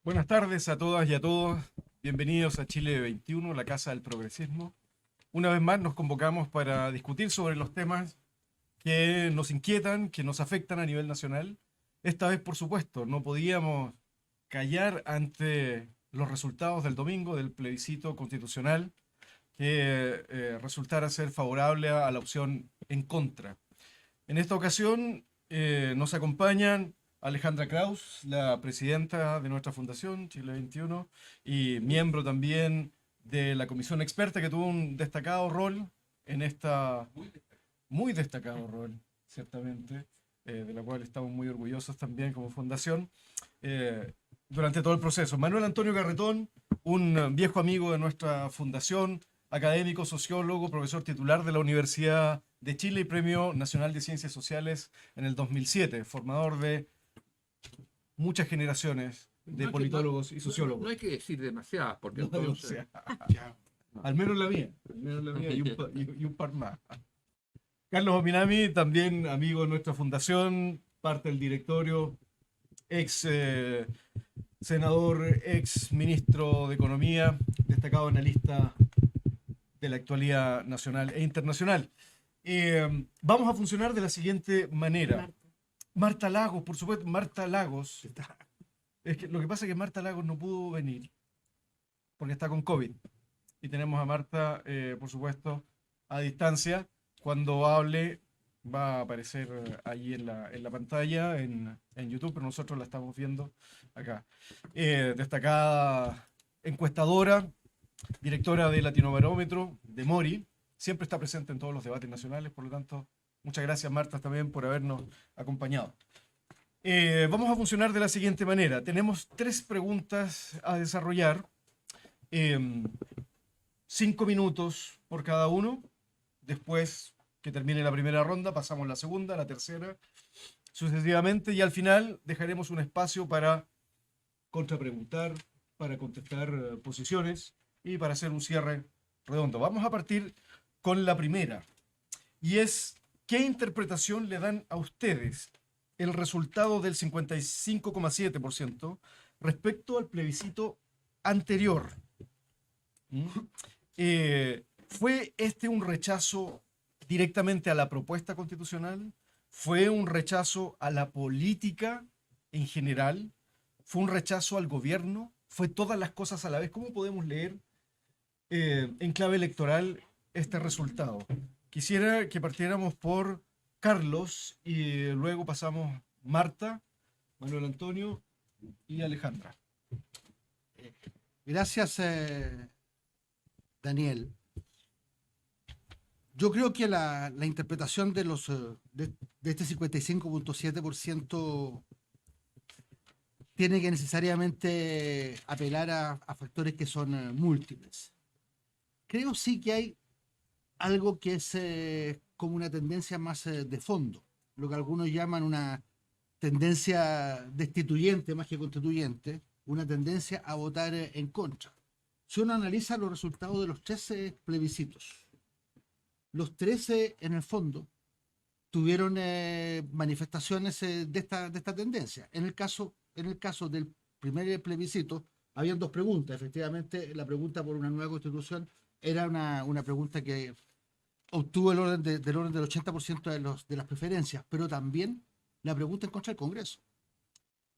Buenas tardes a todas y a todos. Bienvenidos a Chile 21, la Casa del Progresismo. Una vez más nos convocamos para discutir sobre los temas que nos inquietan, que nos afectan a nivel nacional. Esta vez, por supuesto, no podíamos callar ante los resultados del domingo del plebiscito constitucional que resultara ser favorable a la opción en contra. En esta ocasión nos acompañan Alejandra Kraus, la presidenta de nuestra fundación, Chile 21, y miembro también de la comisión experta que tuvo un destacado rol en esta, muy destacado rol, ciertamente, de la cual estamos muy orgullosos también como fundación, eh, durante todo el proceso. Manuel Antonio Garretón, un viejo amigo de nuestra fundación, académico, sociólogo, profesor titular de la Universidad de Chile y Premio Nacional de Ciencias Sociales en el 2007, formador de muchas generaciones No de hay que, no, politólogos y no sociólogos. hay que decir demasiadas, porque No, o entonces. sea, No. al menos la mía, al menos la mía y un par más. Carlos Ominami, también amigo de nuestra fundación, parte del directorio, ex senador, ex ministro de Economía, destacado analista de la actualidad nacional e internacional. Vamos a funcionar de la siguiente manera. Marta Lagos, por supuesto, Marta Lagos. Es que lo que pasa es que Marta Lagos no pudo venir porque está con COVID. Y tenemos a Marta, por supuesto, a distancia. Cuando hable va a aparecer allí en la pantalla, en YouTube, pero nosotros la estamos viendo acá. Destacada encuestadora, directora de Latinobarómetro, de Mori, siempre está presente en todos los debates nacionales, por lo tanto, muchas gracias Marta también por habernos acompañado. Vamos a funcionar de la siguiente manera. Tenemos tres preguntas a desarrollar, eh, 5 minutos por cada uno. Después que termine la primera ronda, pasamos a la segunda, la tercera, sucesivamente, y al final dejaremos un espacio para contrapreguntar, para contestar posiciones y para hacer un cierre redondo. Vamos a partir con la primera, y es, ¿qué interpretación le dan a ustedes el resultado del 55,7% respecto al plebiscito anterior? ¿Mm? ¿Fue este un rechazo directamente a la propuesta constitucional? ¿Fue un rechazo a la política en general? ¿Fue un rechazo al gobierno? ¿Fue todas las cosas a la vez? ¿Cómo podemos leer en clave electoral este resultado? Quisiera que partiéramos por Carlos y luego pasamos Marta, Manuel Antonio y Alejandra. Gracias, Daniel. Yo creo que la interpretación de este 55,7% tiene que necesariamente apelar a factores que son múltiples. Creo sí que hay algo que es como una tendencia más de fondo, lo que algunos llaman una tendencia destituyente más que constituyente, una tendencia a votar en contra. Si uno analiza los resultados de los 13 plebiscitos, los 13 en el fondo tuvieron manifestaciones de esta tendencia. En el caso del primer plebiscito, habían dos preguntas. Efectivamente, la pregunta por una nueva constitución era una pregunta que obtuvo del orden del 80% de las preferencias, pero también la pregunta en contra del Congreso.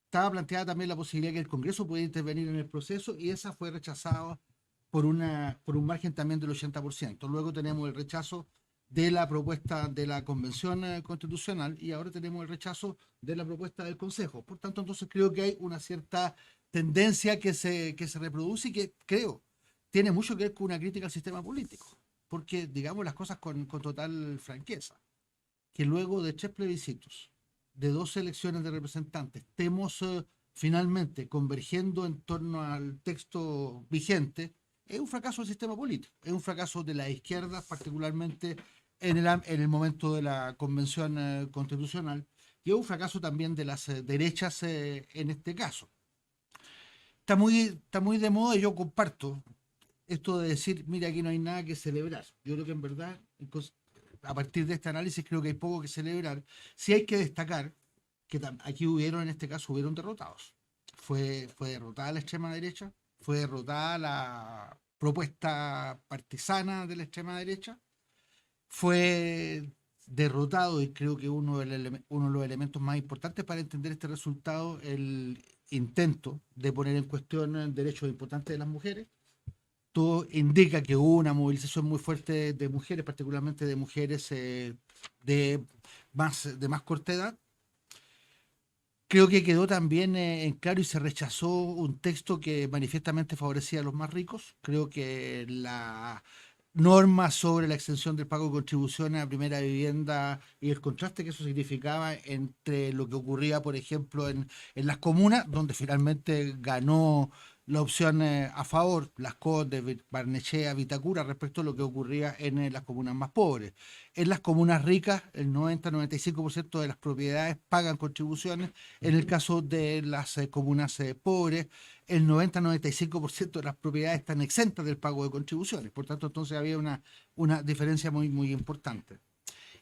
Estaba planteada también la posibilidad que el Congreso pudiera intervenir en el proceso y esa fue rechazada por un margen también del 80%. Luego tenemos el rechazo de la propuesta de la Convención Constitucional y ahora tenemos el rechazo de la propuesta del Consejo. Por tanto, entonces creo que hay una cierta tendencia que se reproduce y que creo tiene mucho que ver con una crítica al sistema político. Porque digamos las cosas con total franqueza, que luego de 3 plebiscitos, de 2 elecciones de representantes, estemos finalmente convergiendo en torno al texto vigente, es un fracaso del sistema político, es un fracaso de la izquierda, particularmente en el momento de la convención constitucional, y es un fracaso también de las derechas en este caso. Está muy de moda y yo comparto esto de decir, mira, aquí no hay nada que celebrar. Yo creo que en verdad, a partir de este análisis, creo que hay poco que celebrar. Sí hay que destacar que aquí en este caso hubieron derrotados. fue derrotada la extrema derecha, fue derrotada la propuesta partisana de la extrema derecha, fue derrotado, y creo que uno de los elementos más importantes para entender este resultado, el intento de poner en cuestión el derecho importante de las mujeres. Todo indica que hubo una movilización muy fuerte de mujeres, particularmente de mujeres de más corta edad. Creo que quedó también en claro y se rechazó un texto que manifiestamente favorecía a los más ricos. Creo que la norma sobre la extensión del pago de contribuciones a primera vivienda y el contraste que eso significaba entre lo que ocurría, por ejemplo, en las comunas, donde finalmente ganó la opción a favor, Las Condes, Barnechea, Vitacura, respecto a lo que ocurría en las comunas más pobres. En las comunas ricas, el 90-95% de las propiedades pagan contribuciones. En el caso de las comunas pobres, el 90-95% de las propiedades están exentas del pago de contribuciones. Por tanto, entonces había una diferencia muy, muy importante.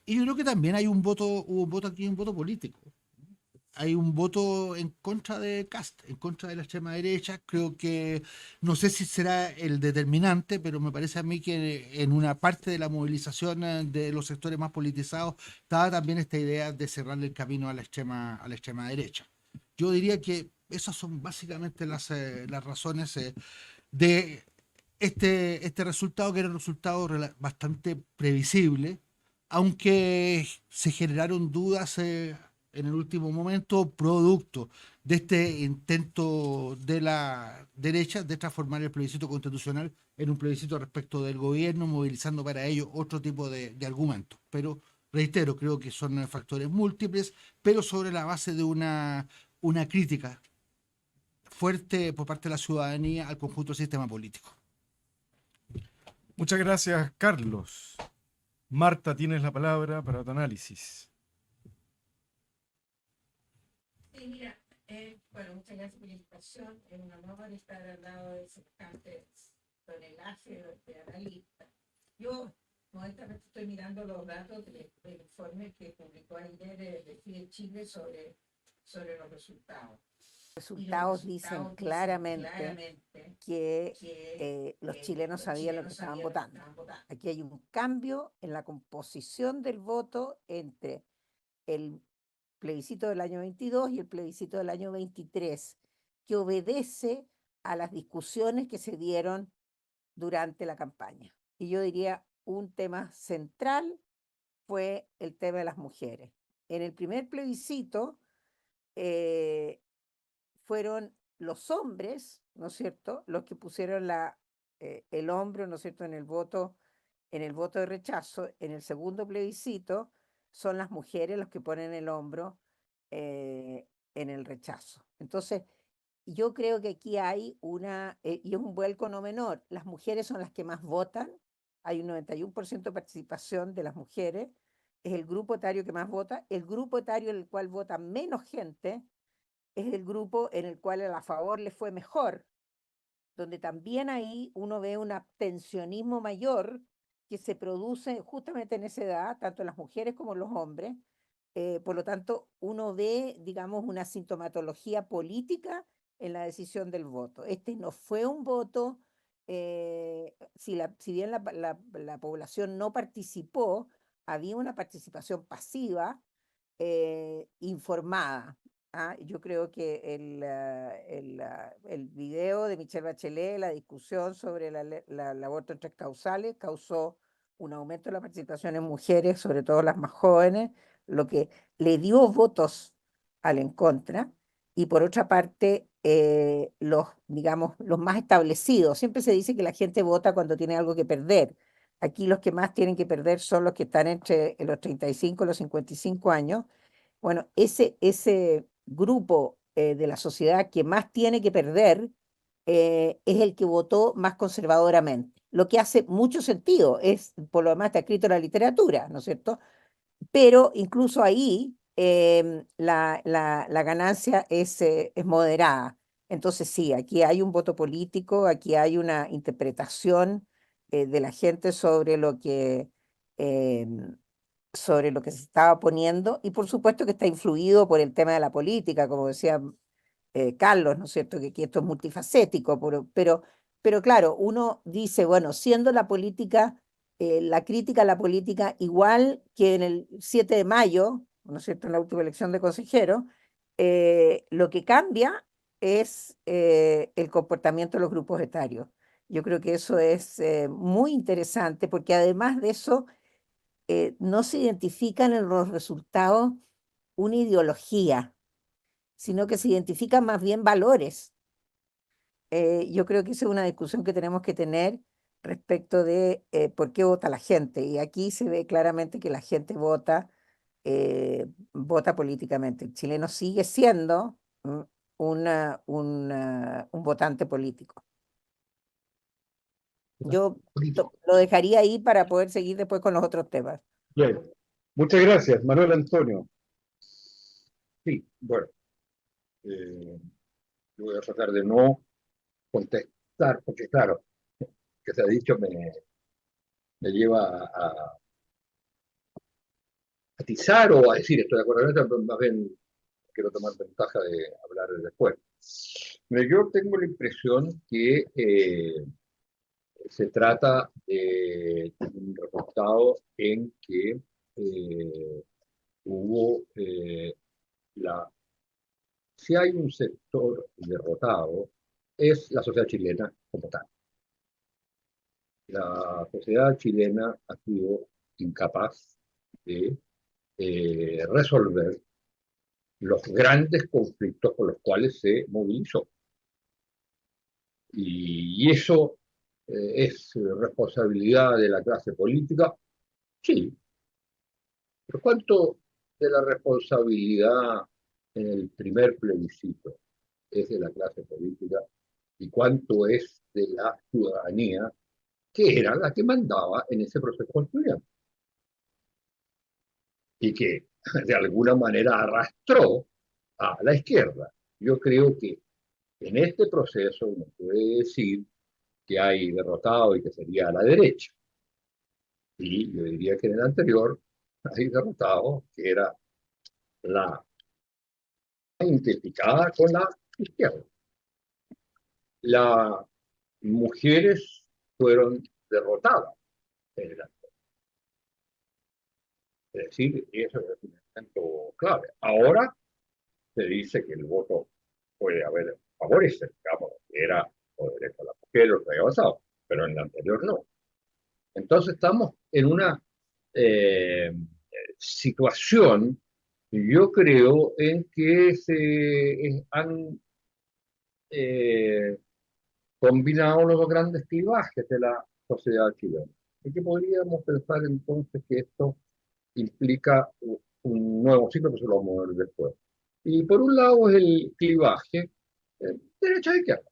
Y yo creo que también hubo un voto aquí, un voto político. Hay un voto en contra de Kast, en contra de la extrema derecha. Creo que, no sé si será el determinante, pero me parece a mí que en una parte de la movilización de los sectores más politizados estaba también esta idea de cerrarle el camino a la extrema derecha. Yo diría que esas son básicamente las razones de este resultado, que era un resultado bastante previsible, aunque se generaron dudas en el último momento, producto de este intento de la derecha de transformar el plebiscito constitucional en un plebiscito respecto del gobierno, movilizando para ello otro tipo de argumentos. Pero reitero, creo que son factores múltiples, pero sobre la base de una crítica fuerte por parte de la ciudadanía al conjunto del sistema político. Muchas gracias, Carlos. Marta, tienes la palabra para tu análisis. Sí, mira, bueno, muchas gracias por la invitación. Es un honor estar al lado de semejante tonelaje de analistas. Yo, modestamente, estoy mirando los datos del informe que publicó ayer Decide Chile sobre los resultados. Resultados dicen claramente que los chilenos sabían lo que estaban votando. Aquí hay un cambio en la composición del voto entre el plebiscito del año 22 y el plebiscito del año 23, que obedece a las discusiones que se dieron durante la campaña. Y yo diría un tema central fue el tema de las mujeres. En el primer plebiscito fueron los hombres, ¿no es cierto?, los que pusieron el hombro, ¿no es cierto?, en el voto de rechazo. En el segundo plebiscito son las mujeres los que ponen el hombro en el rechazo. Entonces, yo creo que aquí hay y es un vuelco no menor, las mujeres son las que más votan, hay un 91% de participación de las mujeres, es el grupo etario que más vota, el grupo etario en el cual vota menos gente es el grupo en el cual a favor le fue mejor, donde también ahí uno ve un abstencionismo mayor que se produce justamente en esa edad, tanto en las mujeres como en los hombres. Por lo tanto, uno ve, digamos, una sintomatología política en la decisión del voto. Este no fue un voto, si bien la población no participó, había una participación pasiva, informada. Yo creo que el video de Michelle Bachelet, la discusión sobre el aborto en tres causales, causó un aumento de la participación en mujeres, sobre todo las más jóvenes, lo que le dio votos al en contra. Y por otra parte, digamos, los más establecidos. Siempre se dice que la gente vota cuando tiene algo que perder. Aquí los que más tienen que perder son los que están entre los 35 y los 55 años. Bueno, ese grupo de la sociedad que más tiene que perder es el que votó más conservadoramente, lo que hace mucho sentido, por lo demás está escrito en la literatura, ¿no es cierto? Pero incluso ahí la ganancia es moderada. Entonces sí, aquí hay un voto político, aquí hay una interpretación de la gente sobre lo que se estaba poniendo, y por supuesto que está influido por el tema de la política, como decía Carlos, ¿no es cierto? Que esto es multifacético, pero claro, uno dice, bueno, siendo la política, la crítica a la política igual que en el 7 de mayo, ¿no es cierto? En la última elección de consejeros, lo que cambia es el comportamiento de los grupos etarios. Yo creo que eso es muy interesante porque además de eso, no se identifican en los resultados una ideología, sino que se identifican más bien valores. Yo creo que esa es una discusión que tenemos que tener respecto de por qué vota la gente. Y aquí se ve claramente que la gente vota políticamente. El chileno sigue siendo un votante político. Yo lo dejaría ahí para poder seguir después con los otros temas. Bien, muchas gracias, Manuel Antonio. Sí, bueno, yo voy a tratar de no contestar, porque claro, que se ha dicho me lleva a atizar o a decir estoy de acuerdo con esto, pero más bien quiero tomar ventaja de hablar después. Pero yo tengo la impresión que se trata de un resultado en que hubo si hay un sector derrotado, es la sociedad chilena como tal. La sociedad chilena ha sido incapaz de resolver los grandes conflictos por los cuales se movilizó. Y eso es responsabilidad de la clase política, sí. Pero ¿cuánto de la responsabilidad en el primer plebiscito es de la clase política y cuánto es de la ciudadanía, que era la que mandaba en ese proceso constituyente y que de alguna manera arrastró a la izquierda? Yo creo que en este proceso uno puede decir que hay derrotado y que sería a la derecha. Y yo diría que en el anterior hay derrotado que era la identificada con la izquierda. Las mujeres fueron derrotadas en el anterior. Es decir, eso es un elemento clave. Ahora se dice que el voto puede haber favorece, digamos, que era o derecho a la mujer, lo que había avanzado, pero en el anterior no. Entonces estamos en una situación, yo creo, en que se han combinado los dos grandes clivajes de la sociedad chilena. Y que podríamos pensar entonces que esto implica un nuevo ciclo que se lo vamos a ver después. Y por un lado es el clivaje derecha-izquierda,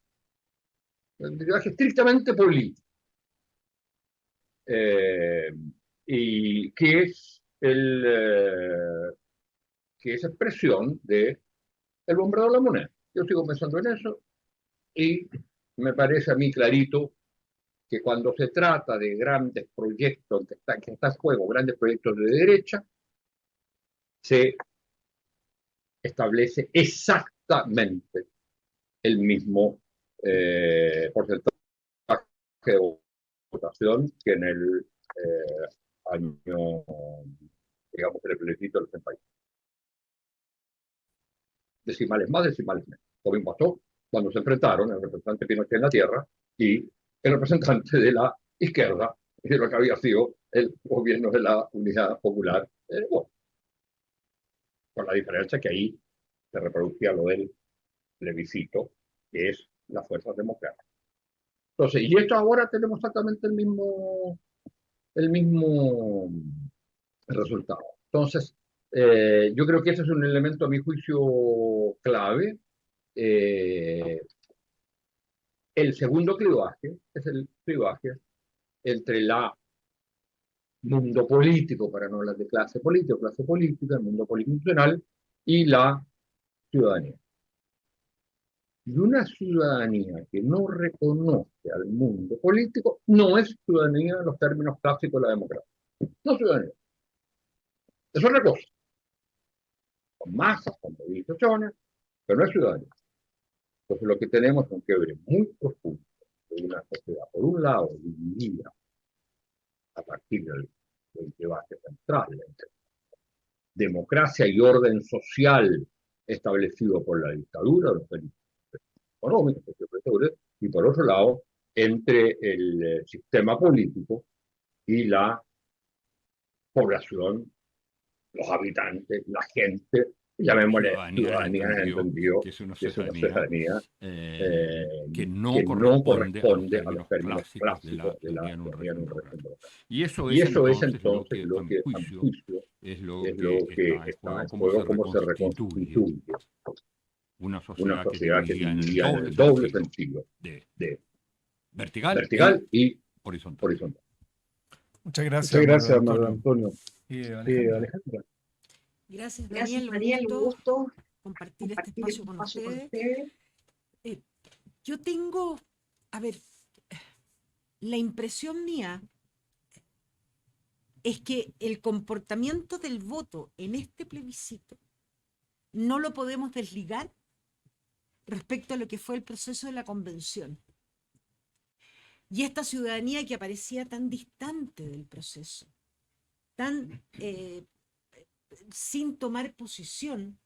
el clivaje estrictamente político. Y que es que es expresión de el bombardeo de la moneda. Yo sigo pensando en eso y me parece a mí clarito que cuando se trata de grandes proyectos que están en juego, grandes proyectos de derecha, se establece exactamente el mismo porcentaje de votación que en el año, digamos, el plebiscito del 81. Decimales más, decimales menos. Lo mismo pasó cuando se enfrentaron el representante Pinochet en la tierra y el representante de la izquierda, de lo que había sido el gobierno de la Unidad Popular. Bueno, con la diferencia que ahí se reproducía lo del plebiscito, que es las fuerzas democráticas. Entonces, y esto ahora tenemos exactamente el mismo resultado. Entonces, yo creo que ese es un elemento, a mi juicio, clave. El segundo clivaje es el clivaje entre la mundo político, para no hablar de clase política, el mundo político y la ciudadanía. Y una ciudadanía que no reconoce al mundo político no es ciudadanía en los términos clásicos de la democracia. No es ciudadanía. Es otra cosa. Con masas, con movilizaciones, pero no es ciudadanía. Entonces lo que tenemos es un quiebre muy profundo de una sociedad, por un lado, dividida a partir del debate central entre democracia y orden social establecido por la dictadura, los delitos económicos, y por otro lado, entre el sistema político y la población, los habitantes, la gente, llamémosle ciudadanía en el sentido que es una que es una ciudadanía ciudadanía que que no no corresponde corresponde a los términos clásicos de la clásicos de la teoría en un teoría en régimen un democrático. régimen democrático. Y eso Y es eso es entonces lo entonces que, lo a mi que, a mi juicio, juicio, es lo es que lo que está está en en juego, juego, cómo se reconstituye una una sociedad que se sociedad que se divida en el dividía en doble el doble sentido sentido de de vertical y vertical y horizontal. horizontal. Muchas Muchas gracias, gracias, Manuel Manuel Antonio. Antonio. Alejandra. Alejandra. Gracias, Gracias, Daniel. Un Daniel. Un gusto gusto compartir este compartir espacio este con espacio con ustedes. ustedes. Yo tengo, a ver, la impresión mía es que el comportamiento del voto en este plebiscito no lo podemos desligar respecto a lo que fue el proceso de la convención. Y esta ciudadanía que aparecía tan distante del proceso, tan sin tomar posición,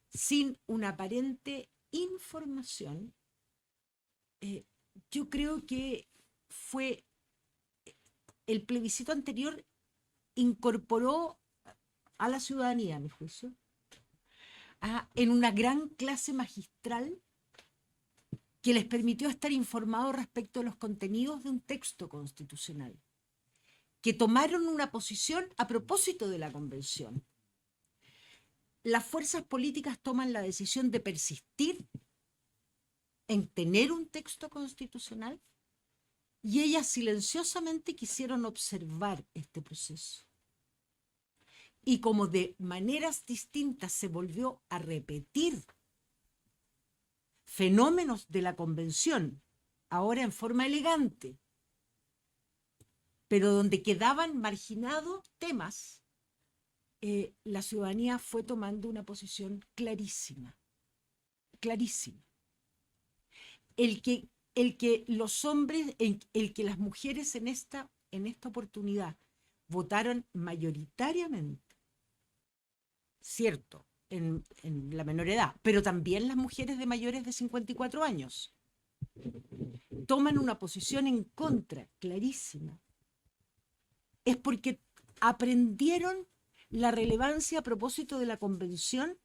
sin una aparente información, yo creo que fue el plebiscito anterior incorporó a la ciudadanía, a mi juicio, en una gran clase magistral que les permitió estar informados respecto a los contenidos de un texto constitucional, que tomaron una posición a propósito de la convención. Las fuerzas políticas toman la decisión de persistir en tener un texto constitucional y ellas silenciosamente quisieron observar este proceso. Y como de maneras distintas se volvió a repetir fenómenos de la convención, ahora en forma elegante, pero donde quedaban marginados temas, la ciudadanía fue tomando una posición clarísima, clarísima. El que los hombres, el que las mujeres en esta oportunidad votaron mayoritariamente, cierto, en la menor edad, pero también las mujeres de mayores de 54 años, toman una posición en contra, clarísima, es porque aprendieron la relevancia a propósito de la convención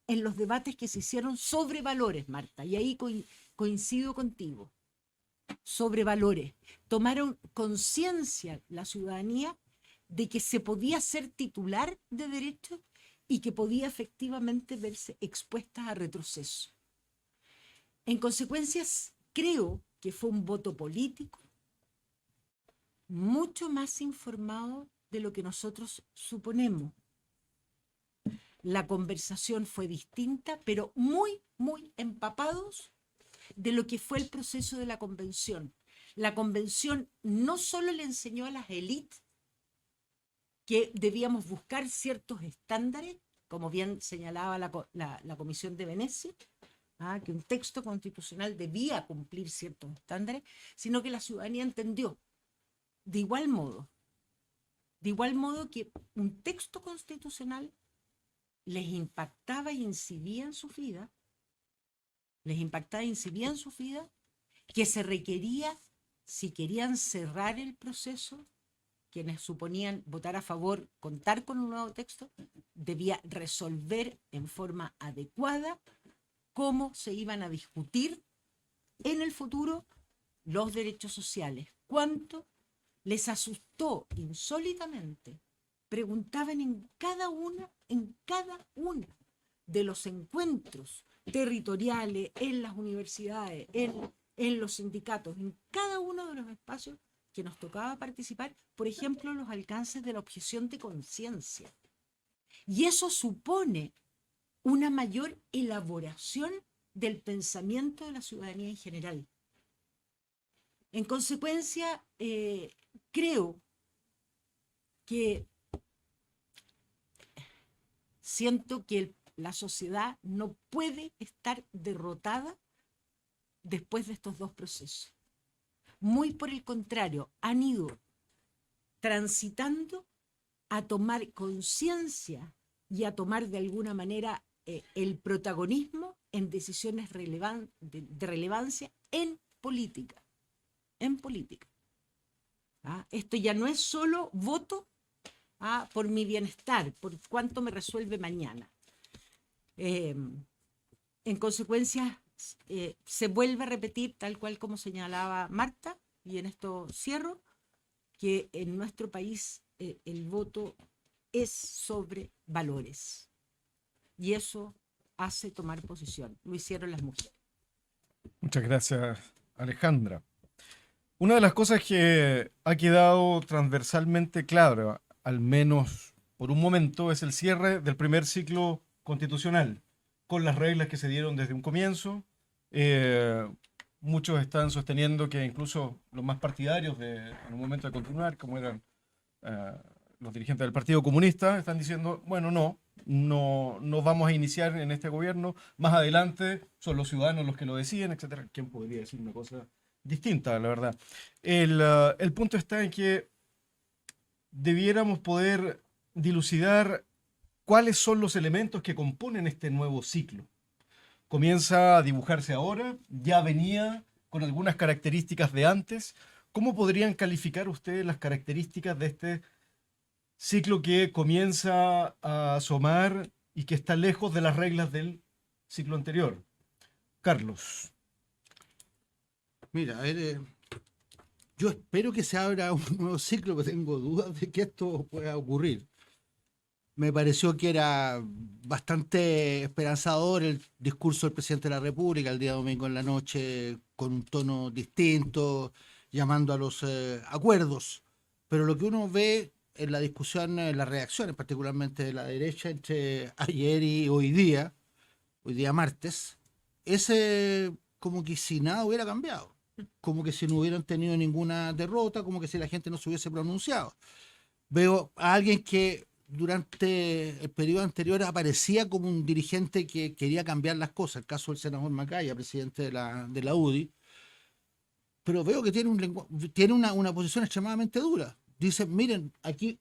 en los debates que se hicieron sobre valores, Marta, y ahí coincido contigo, sobre valores. Tomaron conciencia la ciudadanía de que se podía ser titular de derechos y que podía efectivamente verse expuesta a retroceso. En consecuencia, creo que fue un voto político mucho más informado de lo que nosotros suponemos. La conversación fue distinta, pero muy, muy empapados de lo que fue el proceso de la convención. La convención no solo le enseñó a las élites que debíamos buscar ciertos estándares, como bien señalaba la Comisión de Venecia, que un texto constitucional debía cumplir ciertos estándares, sino que la ciudadanía entendió de igual modo que un texto constitucional les impactaba y incidía en su vida, que se requería, si querían cerrar el proceso, quienes suponían votar a favor, contar con un nuevo texto, debía resolver en forma adecuada cómo se iban a discutir en el futuro los derechos sociales. ¿Cuánto les asustó insólitamente? Preguntaban en cada uno de los encuentros territoriales, en las universidades, en los sindicatos, en cada uno de los espacios que nos tocaba participar, por ejemplo, los alcances de la objeción de conciencia. Y eso supone una mayor elaboración del pensamiento de la ciudadanía en general. En consecuencia, creo que siento que la sociedad no puede estar derrotada después de estos dos procesos. Muy por el contrario, han ido transitando a tomar conciencia y a tomar de alguna manera el protagonismo en decisiones de relevancia en política. En política. ¿Ah? Esto ya no es solo voto por mi bienestar, por cuánto me resuelve mañana. En consecuencia, se vuelve a repetir, tal cual como señalaba Marta, y en esto cierro, que en nuestro país el voto es sobre valores. Y eso hace tomar posición. Lo hicieron las mujeres. Muchas gracias, Alejandra. Una de las cosas que ha quedado transversalmente clara, al menos por un momento, es el cierre del primer ciclo constitucional, con las reglas que se dieron desde un comienzo. Muchos están sosteniendo que incluso los más partidarios en un momento de continuar, como eran los dirigentes del Partido Comunista, están diciendo, bueno, no vamos a iniciar en este gobierno, más adelante son los ciudadanos los que lo deciden, etcétera. ¿Quién podría decir una cosa distinta, la verdad? El punto está en que debiéramos poder dilucidar cuáles son los elementos que componen este nuevo ciclo. Comienza a dibujarse ahora, ya venía con algunas características de antes. ¿Cómo podrían calificar ustedes las características de este ciclo que comienza a asomar y que está lejos de las reglas del ciclo anterior? Carlos. Mira, a ver, yo espero que se abra un nuevo ciclo, pero tengo dudas de que esto pueda ocurrir. Me pareció que era bastante esperanzador el discurso del presidente de la República el día domingo en la noche, con un tono distinto, llamando a los acuerdos. Pero lo que uno ve en la discusión, en las reacciones, particularmente de la derecha, entre ayer y hoy día martes, es como que si nada hubiera cambiado, como que si no hubieran tenido ninguna derrota, como que si la gente no se hubiese pronunciado. Veo a alguien que durante el periodo anterior aparecía como un dirigente que quería cambiar las cosas, el caso del senador Macaya, presidente de la UDI, pero veo que tiene una posición extremadamente dura. Dice, miren, aquí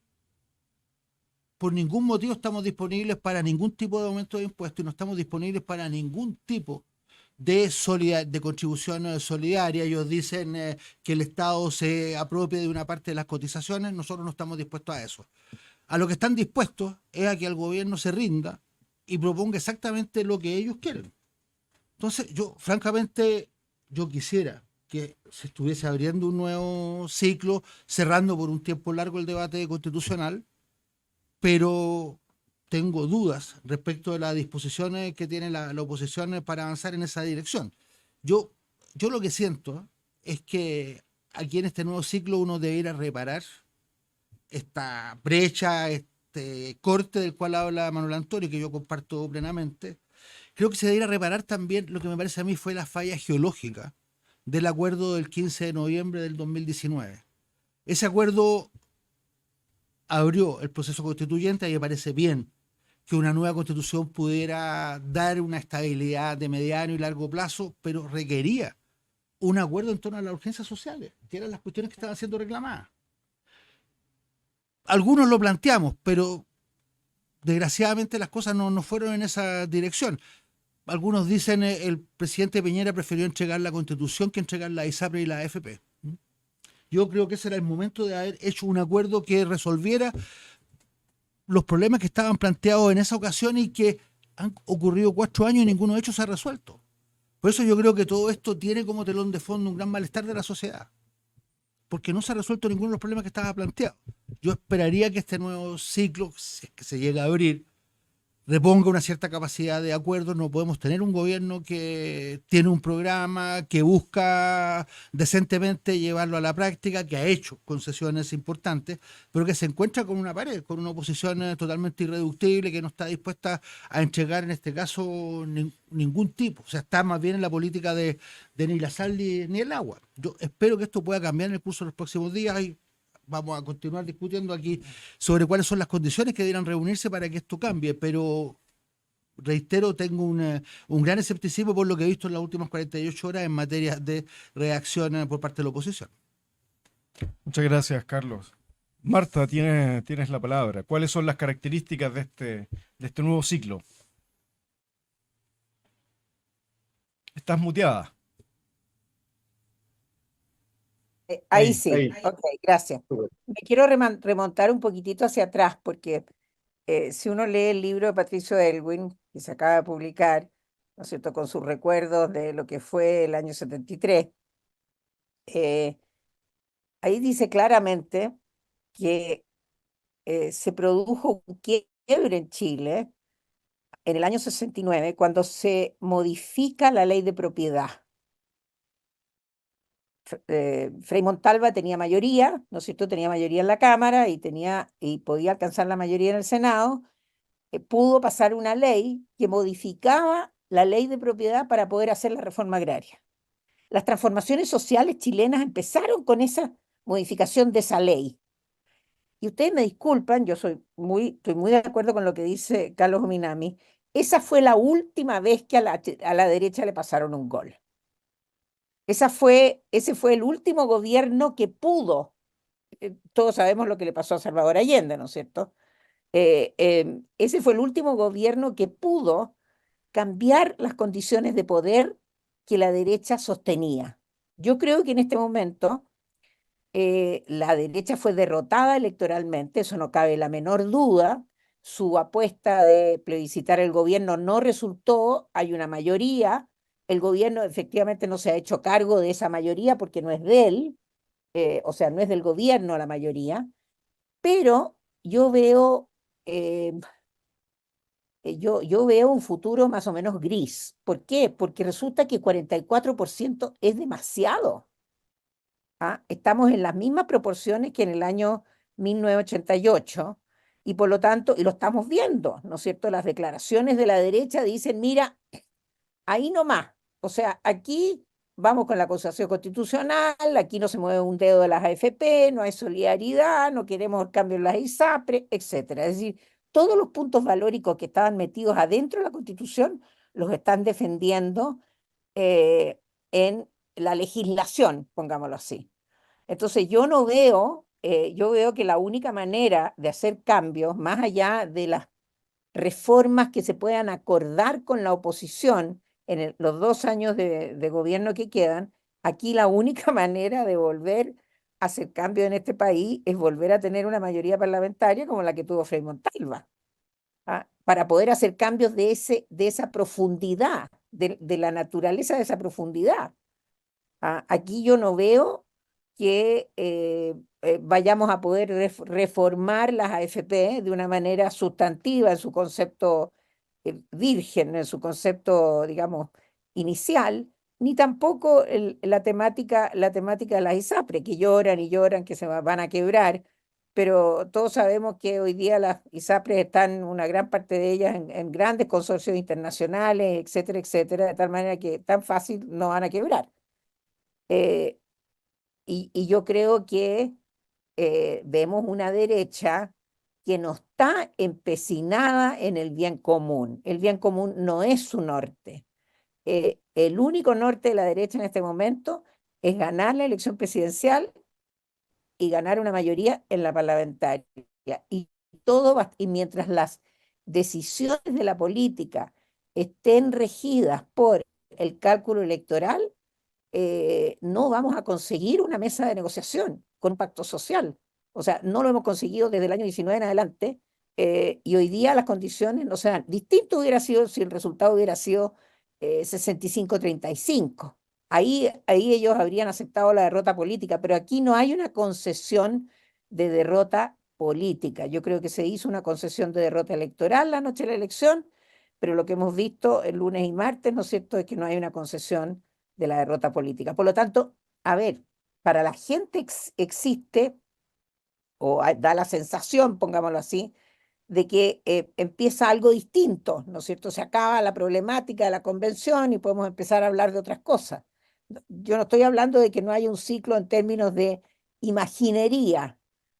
por ningún motivo estamos disponibles para ningún tipo de aumento de impuestos y no estamos disponibles para ningún tipo de contribución solidaria. Ellos dicen que el Estado se apropie de una parte de las cotizaciones, nosotros no estamos dispuestos a eso. A lo que están dispuestos es a que el gobierno se rinda y proponga exactamente lo que ellos quieren. Entonces, francamente, yo quisiera que se estuviese abriendo un nuevo ciclo, cerrando por un tiempo largo el debate constitucional, pero tengo dudas respecto de las disposiciones que tiene la oposición para avanzar en esa dirección. Yo lo que siento es que aquí en este nuevo ciclo uno debería reparar esta brecha, este corte del cual habla Manuel Antonio, que yo comparto plenamente. Creo que se debería reparar también lo que me parece a mí fue la falla geológica del acuerdo del 15 de noviembre del 2019. Ese acuerdo abrió el proceso constituyente y me parece bien que una nueva constitución pudiera dar una estabilidad de mediano y largo plazo, pero requería un acuerdo en torno a las urgencias sociales, que eran las cuestiones que estaban siendo reclamadas. Algunos lo planteamos, pero desgraciadamente las cosas no fueron en esa dirección. Algunos dicen el presidente Piñera prefirió entregar la Constitución que entregar la ISAPRE y la AFP. Yo creo que ese era el momento de haber hecho un acuerdo que resolviera los problemas que estaban planteados en esa ocasión y que han ocurrido 4 años y ninguno de ellos se ha resuelto. Por eso yo creo que todo esto tiene como telón de fondo un gran malestar de la sociedad, porque no se ha resuelto ninguno de los problemas que estaba planteado. Yo esperaría que este nuevo ciclo, si es que se llega a abrir, reponga una cierta capacidad de acuerdo. No podemos tener un gobierno que tiene un programa, que busca decentemente llevarlo a la práctica, que ha hecho concesiones importantes, pero que se encuentra con una pared, con una oposición totalmente irreductible, que no está dispuesta a entregar en este caso ningún tipo. O sea, está más bien en la política de ni la sal ni el agua. Yo espero que esto pueda cambiar en el curso de los próximos días y vamos a continuar discutiendo aquí sobre cuáles son las condiciones que debieran reunirse para que esto cambie, pero reitero, tengo un gran escepticismo por lo que he visto en las últimas 48 horas en materia de reacción por parte de la oposición. Muchas gracias, Carlos. Marta, tienes la palabra. ¿Cuáles son las características de este nuevo ciclo? Estás muteada. Ahí Ahí. sí, Ahí. ok, gracias. Me quiero remontar un poquitito hacia atrás porque si uno lee el libro de Patricio Aylwin, que se acaba de publicar, ¿no es cierto?, con sus recuerdos de lo que fue el año 73, ahí dice claramente que se produjo un quiebre en Chile en el año 69 cuando se modifica la ley de propiedad. Frei Montalva tenía mayoría, ¿no es cierto? Tenía mayoría en la Cámara y podía alcanzar la mayoría en el Senado. Pudo pasar una ley que modificaba la ley de propiedad para poder hacer la reforma agraria. Las transformaciones sociales chilenas empezaron con esa modificación de esa ley. Y ustedes me disculpan, yo estoy muy de acuerdo con lo que dice Carlos Ominami. Esa fue la última vez que a la derecha le pasaron un gol. Ese fue el último gobierno que pudo. Todos sabemos lo que le pasó a Salvador Allende, ¿no es cierto? Ese fue el último gobierno que pudo cambiar las condiciones de poder que la derecha sostenía. Yo creo que en este momento la derecha fue derrotada electoralmente, eso no cabe la menor duda. Su apuesta de plebiscitar el gobierno no resultó, hay una mayoría, el gobierno efectivamente no se ha hecho cargo de esa mayoría porque no es de él, o sea, no es del gobierno la mayoría, pero yo veo, yo veo un futuro más o menos gris. ¿Por qué? Porque resulta que 44% es demasiado. ¿Ah? Estamos en las mismas proporciones que en el año 1988 y por lo tanto, y lo estamos viendo, ¿no es cierto? Las declaraciones de la derecha dicen, mira, ahí nomás, o sea, aquí vamos con la acusación constitucional, aquí no se mueve un dedo de las AFP, no hay solidaridad, no queremos el cambio en las ISAPRE, etcétera. Es decir, todos los puntos valóricos que estaban metidos adentro de la Constitución los están defendiendo en la legislación, pongámoslo así. Entonces yo veo que la única manera de hacer cambios, más allá de las reformas que se puedan acordar con la oposición en los 2 años de gobierno que quedan, aquí la única manera de volver a hacer cambios en este país es volver a tener una mayoría parlamentaria como la que tuvo Frei Montalva, ¿ah? Para poder hacer cambios de esa profundidad, de la naturaleza de esa profundidad. ¿Ah? Aquí yo no veo que vayamos a poder reformar las AFP de una manera sustantiva en su concepto virgen, en su concepto, digamos, inicial, ni tampoco la temática de las ISAPRE, que lloran y lloran que se van a quebrar, pero todos sabemos que hoy día las ISAPRE están, una gran parte de ellas, en grandes consorcios internacionales, etcétera, etcétera, de tal manera que tan fácil no van a quebrar. Y yo creo que vemos una derecha que no está empecinada en el bien común. El bien común no es su norte. El único norte de la derecha en este momento es ganar la elección presidencial y ganar una mayoría en la parlamentaria. Y y mientras las decisiones de la política estén regidas por el cálculo electoral, no vamos a conseguir una mesa de negociación con un pacto social. O sea, no lo hemos conseguido desde el año 19 en adelante, y hoy día las condiciones no se dan. Distinto hubiera sido si el resultado hubiera sido 65-35. Ahí ellos habrían aceptado la derrota política, pero aquí no hay una concesión de derrota política. Yo creo que se hizo una concesión de derrota electoral la noche de la elección, pero lo que hemos visto el lunes y martes, ¿no es cierto?, es que no hay una concesión de la derrota política. Por lo tanto, a ver, para la gente existe, o da la sensación, pongámoslo así, de que empieza algo distinto, ¿no es cierto? Se acaba la problemática de la convención y podemos empezar a hablar de otras cosas. Yo no estoy hablando de que no haya un ciclo en términos de imaginería,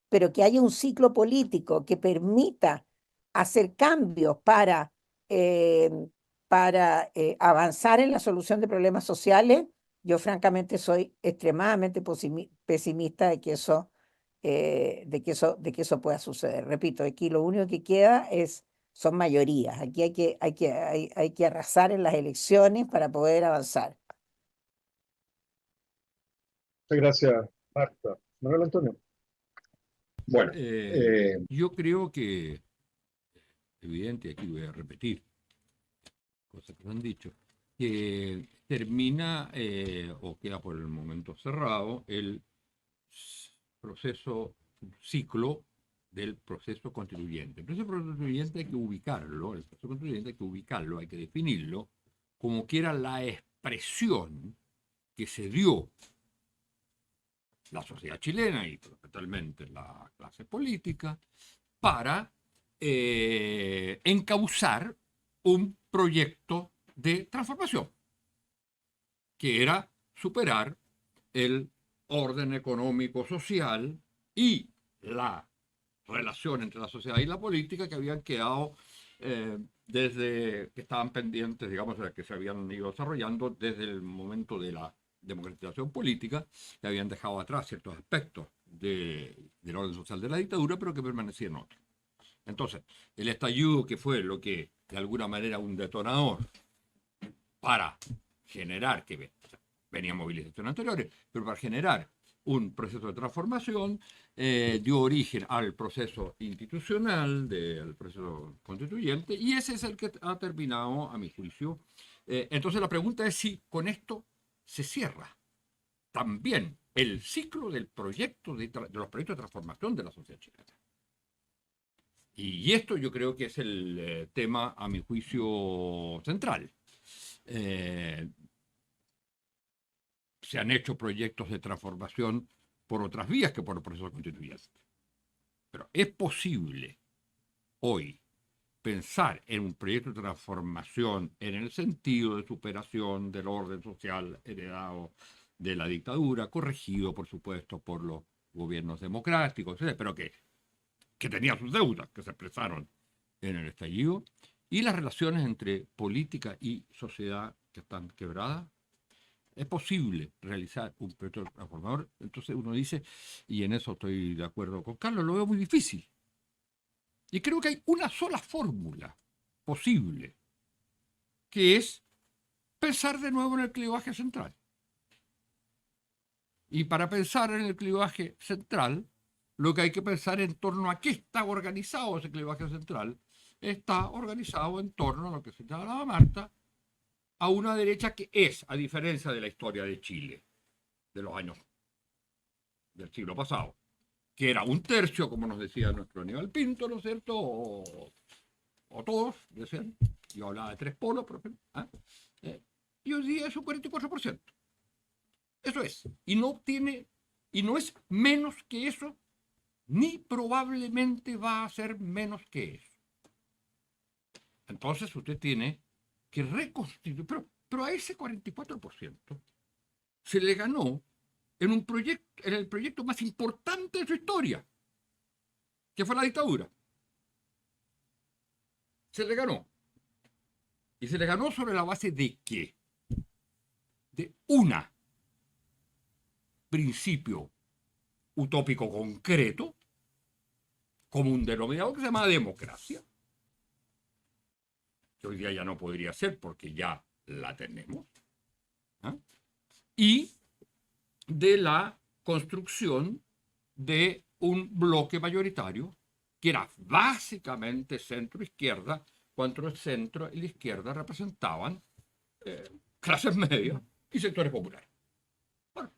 pero que haya un ciclo político que permita hacer cambios para eh, para avanzar en la solución de problemas sociales, yo francamente soy extremadamente pesimista de que eso pueda suceder. Repito, aquí lo único que queda son mayorías. Aquí hay que arrasar en las elecciones para poder avanzar. Muchas gracias, Marta. Manuel Antonio. Bueno, Yo creo que, evidente, aquí voy a repetir cosas que se han dicho, que termina o queda por el momento cerrado el ciclo del proceso constituyente. El proceso constituyente hay que ubicarlo, hay que definirlo como que era la expresión que se dio la sociedad chilena y fundamentalmente la clase política para encauzar un proyecto de transformación, que era superar el orden económico social y la relación entre la sociedad y la política que habían quedado desde que estaban pendientes, digamos, que se habían ido desarrollando desde el momento de la democratización política, que habían dejado atrás ciertos aspectos del orden social de la dictadura, pero que permanecían otros. Entonces, el estallido, que fue lo que de alguna manera un detonador para generar, que venían movilizaciones anteriores, pero para generar un proceso de transformación, dio origen al proceso institucional, al proceso constituyente, y ese es el que ha terminado, a mi juicio. Entonces la pregunta es si con esto se cierra también el ciclo del proyecto de los proyectos de transformación de la sociedad chilena. Y esto yo creo que es el tema, a mi juicio, central. Se han hecho proyectos de transformación por otras vías que por el proceso constituyente. Pero es posible hoy pensar en un proyecto de transformación en el sentido de superación del orden social heredado de la dictadura, corregido, por supuesto, por los gobiernos democráticos, etc., pero que tenía sus deudas, que se expresaron en el estallido, y las relaciones entre política y sociedad que están quebradas. Es posible realizar un proyecto transformador. Entonces uno dice, y en eso estoy de acuerdo con Carlos, lo veo muy difícil. Y creo que hay una sola fórmula posible, que es pensar de nuevo en el clivaje central. Y para pensar en el clivaje central, lo que hay que pensar en torno a qué está organizado ese clivaje central, está organizado en torno a lo que señalaba Marta, a una derecha que es, a diferencia de la historia de Chile, de los años del siglo pasado, que era un tercio, como nos decía nuestro Aníbal Pinto, ¿no es cierto? O todos, decían, yo hablaba de 3 polos, por ejemplo, y hoy día es un 44%. Eso es. Y no es menos que eso, ni probablemente va a ser menos que eso. Entonces usted tiene que reconstituir, pero a ese 44% se le ganó en el proyecto más importante de su historia, que fue la dictadura. Se le ganó. Y se le ganó sobre la base de ¿qué? De un principio utópico concreto, como un denominador que se llama democracia, que hoy día ya no podría ser porque ya la tenemos, y de la construcción de un bloque mayoritario que era básicamente centro-izquierda, cuando el centro y la izquierda representaban clases medias y sectores populares. Bueno,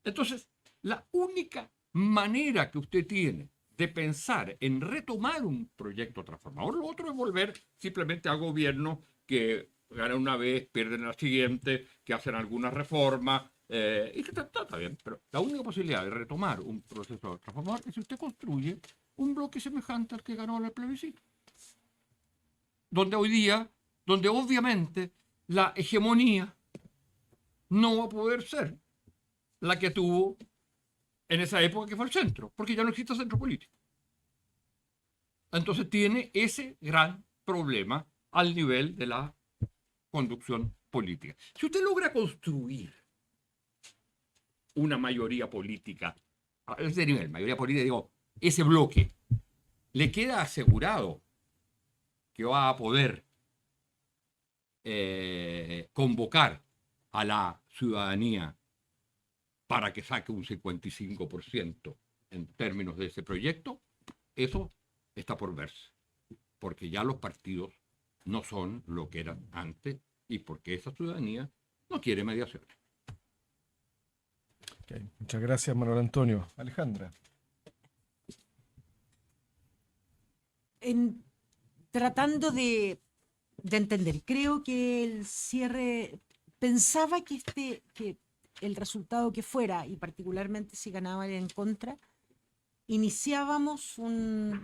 entonces, la única manera que usted tiene de pensar en retomar un proyecto transformador, lo otro es volver simplemente a gobiernos que ganan una vez, pierden la siguiente, que hacen algunas reformas, y que está bien, pero la única posibilidad de retomar un proceso transformador es si usted construye un bloque semejante al que ganó el plebiscito. Donde hoy día, donde obviamente la hegemonía no va a poder ser la que tuvo en esa época, que fue el centro, porque ya no existe centro político. Entonces tiene ese gran problema al nivel de la conducción política. Si usted logra construir una mayoría política, a ese nivel, mayoría política, digo, ese bloque, le queda asegurado que va a poder convocar a la ciudadanía para que saque un 55% en términos de ese proyecto. Eso está por verse, porque ya los partidos no son lo que eran antes y porque esa ciudadanía no quiere mediación. Ok, muchas gracias, Manuel Antonio. Alejandra. Tratando de entender, creo que el cierre, pensaba que el resultado que fuera, y particularmente si ganaba el en contra, iniciábamos un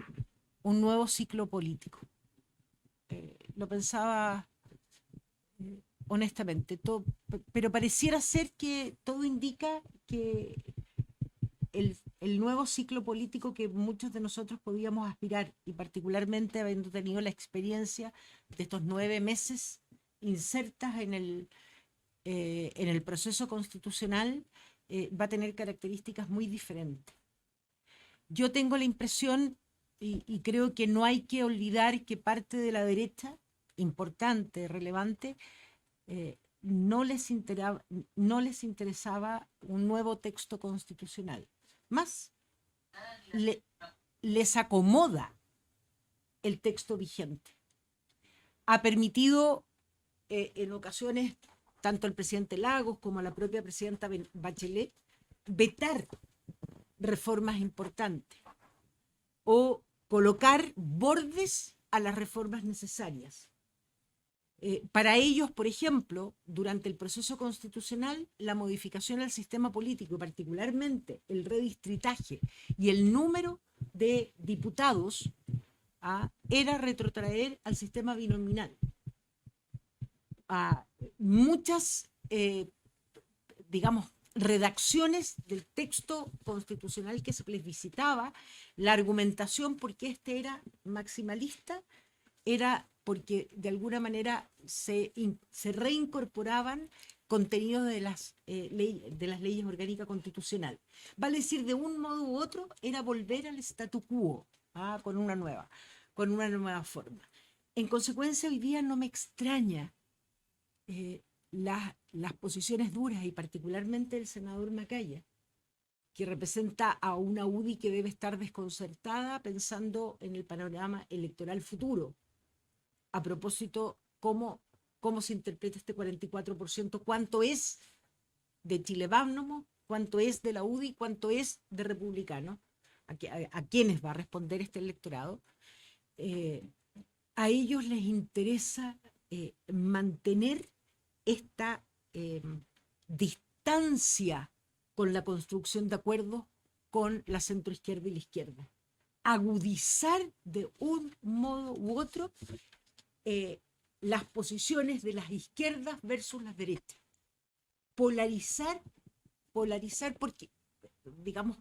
nuevo ciclo político. Lo pensaba honestamente, pero pareciera ser que todo indica que el nuevo ciclo político que muchos de nosotros podíamos aspirar, y particularmente habiendo tenido la experiencia de estos 9 meses insertas en el proceso constitucional, va a tener características muy diferentes. Yo tengo la impresión, y creo que no hay que olvidar que parte de la derecha, importante, relevante, no les interesaba un nuevo texto constitucional. Más, les acomoda el texto vigente. Ha permitido en ocasiones, tanto al presidente Lagos como a la propia presidenta Bachelet, vetar reformas importantes o colocar bordes a las reformas necesarias. Para ellos, por ejemplo, durante el proceso constitucional, la modificación al sistema político, particularmente el redistritaje y el número de diputados, era retrotraer al sistema binominal. Muchas, digamos, redacciones del texto constitucional que se plebiscitaba, la argumentación por qué este era maximalista, era porque de alguna manera se reincorporaban contenidos de las leyes orgánicas constitucionales. Vale decir, de un modo u otro, era volver al statu quo, con una nueva forma. En consecuencia, hoy día no me extraña las posiciones duras, y particularmente el senador Macaya, que representa a una UDI que debe estar desconcertada pensando en el panorama electoral futuro. A propósito, cómo se interpreta este 44%, cuánto es de Chile Vamos, cuánto es de la UDI, cuánto es de republicano, a quiénes va a responder este electorado. A ellos les interesa mantener esta distancia con la construcción de acuerdos con la centroizquierda y la izquierda. Agudizar de un modo u otro las posiciones de las izquierdas versus las derechas. Polarizar porque, digamos,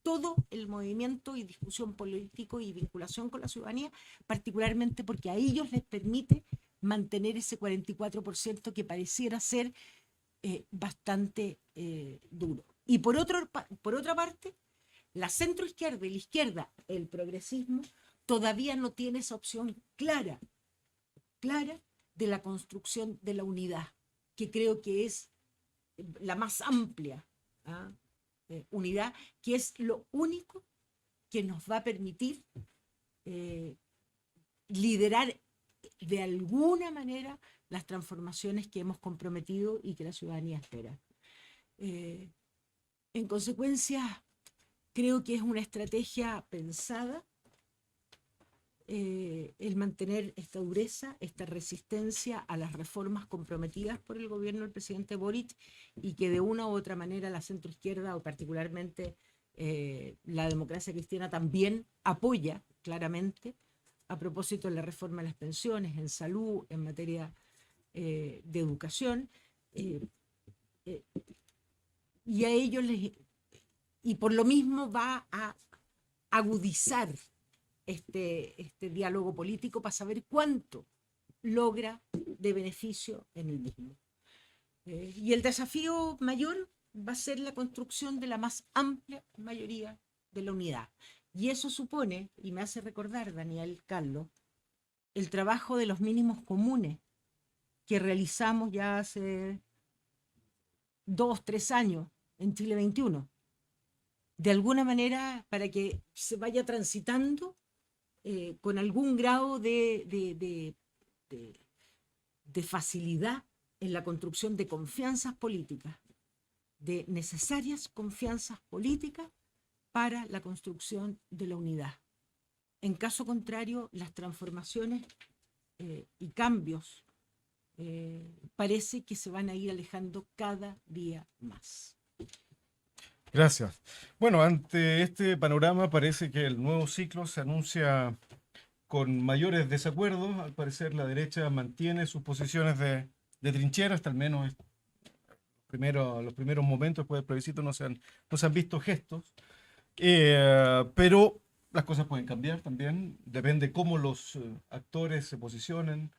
todo el movimiento y discusión político y vinculación con la ciudadanía, particularmente porque a ellos les permite mantener ese 44% que pareciera ser bastante duro. Y por otra parte, la centroizquierda y la izquierda, el progresismo, todavía no tiene esa opción clara de la construcción de la unidad, que creo que es la más amplia unidad, que es lo único que nos va a permitir liderar de alguna manera las transformaciones que hemos comprometido y que la ciudadanía espera. En consecuencia, creo que es una estrategia pensada el mantener esta dureza, esta resistencia a las reformas comprometidas por el gobierno del presidente Boric, y que de una u otra manera la centroizquierda, o particularmente la democracia cristiana, también apoya claramente, a propósito de la reforma de las pensiones, en salud, en materia de educación, y a ellos y por lo mismo va a agudizar este diálogo político para saber cuánto logra de beneficio en el mismo. Y el desafío mayor va a ser la construcción de la más amplia mayoría de la unidad. Y eso supone, y me hace recordar, Daniel, Carlos, el trabajo de los mínimos comunes que realizamos ya hace 2, 3 años en Chile 21. De alguna manera, para que se vaya transitando con algún grado de facilidad en la construcción de confianzas políticas, de necesarias confianzas políticas para la construcción de la unidad. En caso contrario, las transformaciones y cambios parece que se van a ir alejando cada día más. Gracias. Bueno, ante este panorama parece que el nuevo ciclo se anuncia con mayores desacuerdos. Al parecer la derecha mantiene sus posiciones de trinchera, hasta al menos los primeros momentos después del plebiscito no se han visto gestos. Pero las cosas pueden cambiar también, depende cómo los actores se posicionen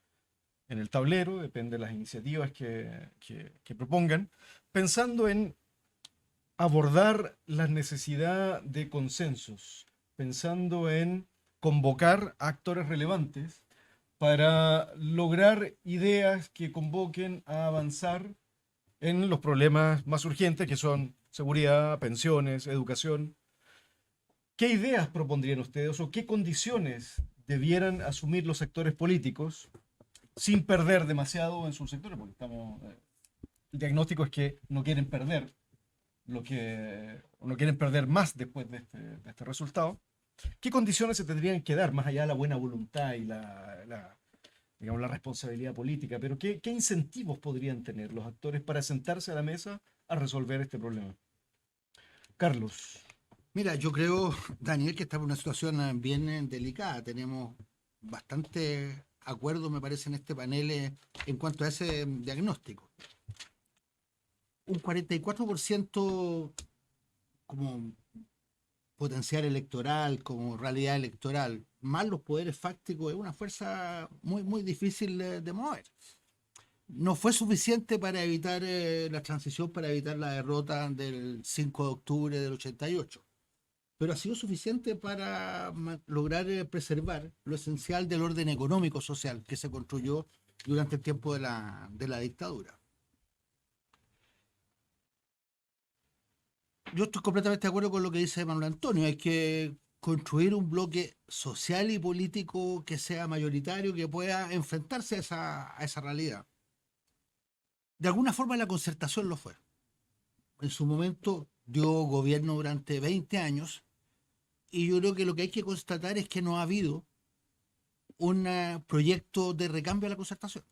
en el tablero, depende de las iniciativas que propongan, pensando en abordar la necesidad de consensos, pensando en convocar a actores relevantes para lograr ideas que convoquen a avanzar en los problemas más urgentes, que son seguridad, pensiones, educación. ¿Qué ideas propondrían ustedes o qué condiciones debieran asumir los sectores políticos sin perder demasiado en sus sectores? Porque el diagnóstico es que no quieren perder no quieren perder más después de este resultado. ¿Qué condiciones se tendrían que dar más allá de la buena voluntad y digamos, la responsabilidad política? Pero ¿qué incentivos podrían tener los actores para sentarse a la mesa a resolver este problema? Carlos. Mira, yo creo, Daniel, que estamos en una situación bien delicada. Tenemos bastante acuerdo, me parece, en este panel en cuanto a ese diagnóstico. Un 44% como potencial electoral, como realidad electoral, más los poderes fácticos, es una fuerza muy, muy difícil de mover. No fue suficiente para evitar la transición, para evitar la derrota del 5 de octubre del 88, pero ha sido suficiente para lograr preservar lo esencial del orden económico social que se construyó durante el tiempo de la dictadura. Yo estoy completamente de acuerdo con lo que dice Manuel Antonio. Hay que construir un bloque social y político que sea mayoritario, que pueda enfrentarse a esa realidad. De alguna forma la concertación lo fue. En su momento dio gobierno durante 20 años y yo creo que lo que hay que constatar es que no ha habido un proyecto de recambio a la concertación.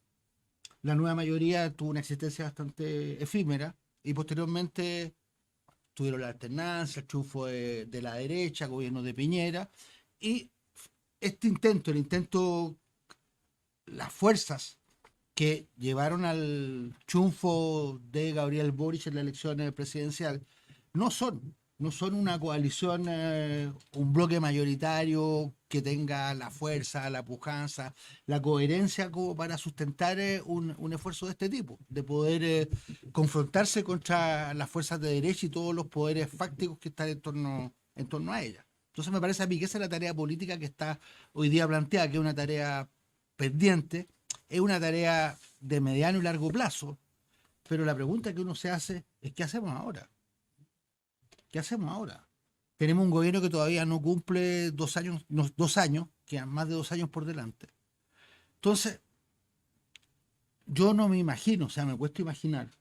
La nueva mayoría tuvo una existencia bastante efímera y posteriormente tuvieron la alternancia, el triunfo de la derecha, gobierno de Piñera, y el intento, las fuerzas que llevaron al triunfo de Gabriel Boric en la elección presidencial, no son una coalición, un bloque mayoritario que tenga la fuerza, la pujanza, la coherencia como para sustentar un esfuerzo de este tipo, de poder confrontarse contra las fuerzas de derecha y todos los poderes fácticos que están en torno a ella. Entonces me parece a mí que esa es la tarea política que está hoy día planteada, que es una tarea pendiente, es una tarea de mediano y largo plazo, pero la pregunta que uno se hace es ¿qué hacemos ahora? ¿Qué hacemos ahora? Tenemos un gobierno que todavía no cumple 2 años, quedan más de 2 años por delante. Entonces, yo no me imagino, o sea, me cuesta imaginar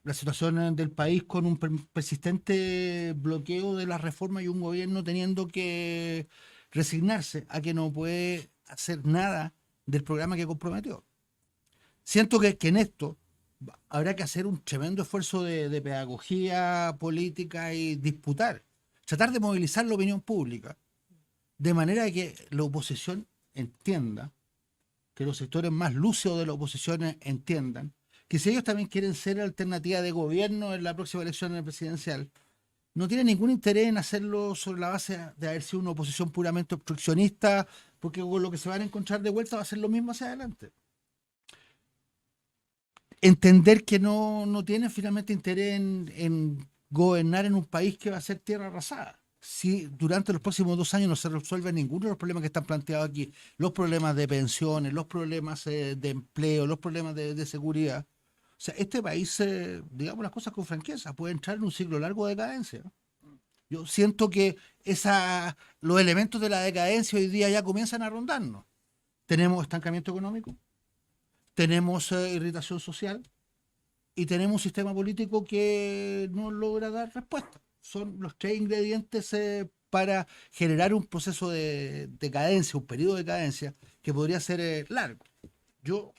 la situación del país con un persistente bloqueo de las reformas y un gobierno teniendo que resignarse a que no puede hacer nada del programa que comprometió. Siento que en esto habrá que hacer un tremendo esfuerzo de pedagogía política y tratar de movilizar la opinión pública, de manera que la oposición entienda, que los sectores más lúcidos de la oposición entiendan, que si ellos también quieren ser alternativa de gobierno en la próxima elección presidencial, no tiene ningún interés en hacerlo sobre la base de haber sido una oposición puramente obstruccionista, porque con lo que se van a encontrar de vuelta va a ser lo mismo hacia adelante. Entender que no tienen finalmente interés en gobernar en un país que va a ser tierra arrasada. Si durante los próximos 2 años no se resuelven ninguno de los problemas que están planteados aquí, los problemas de pensiones, los problemas de empleo, los problemas de seguridad, o sea, este país, digamos las cosas con franqueza, puede entrar en un ciclo largo de decadencia, ¿no? Yo siento que los elementos de la decadencia hoy día ya comienzan a rondarnos. Tenemos estancamiento económico, tenemos irritación social y tenemos un sistema político que no logra dar respuesta. Son los 3 ingredientes para generar un proceso de decadencia, un periodo de decadencia que podría ser largo. Yo,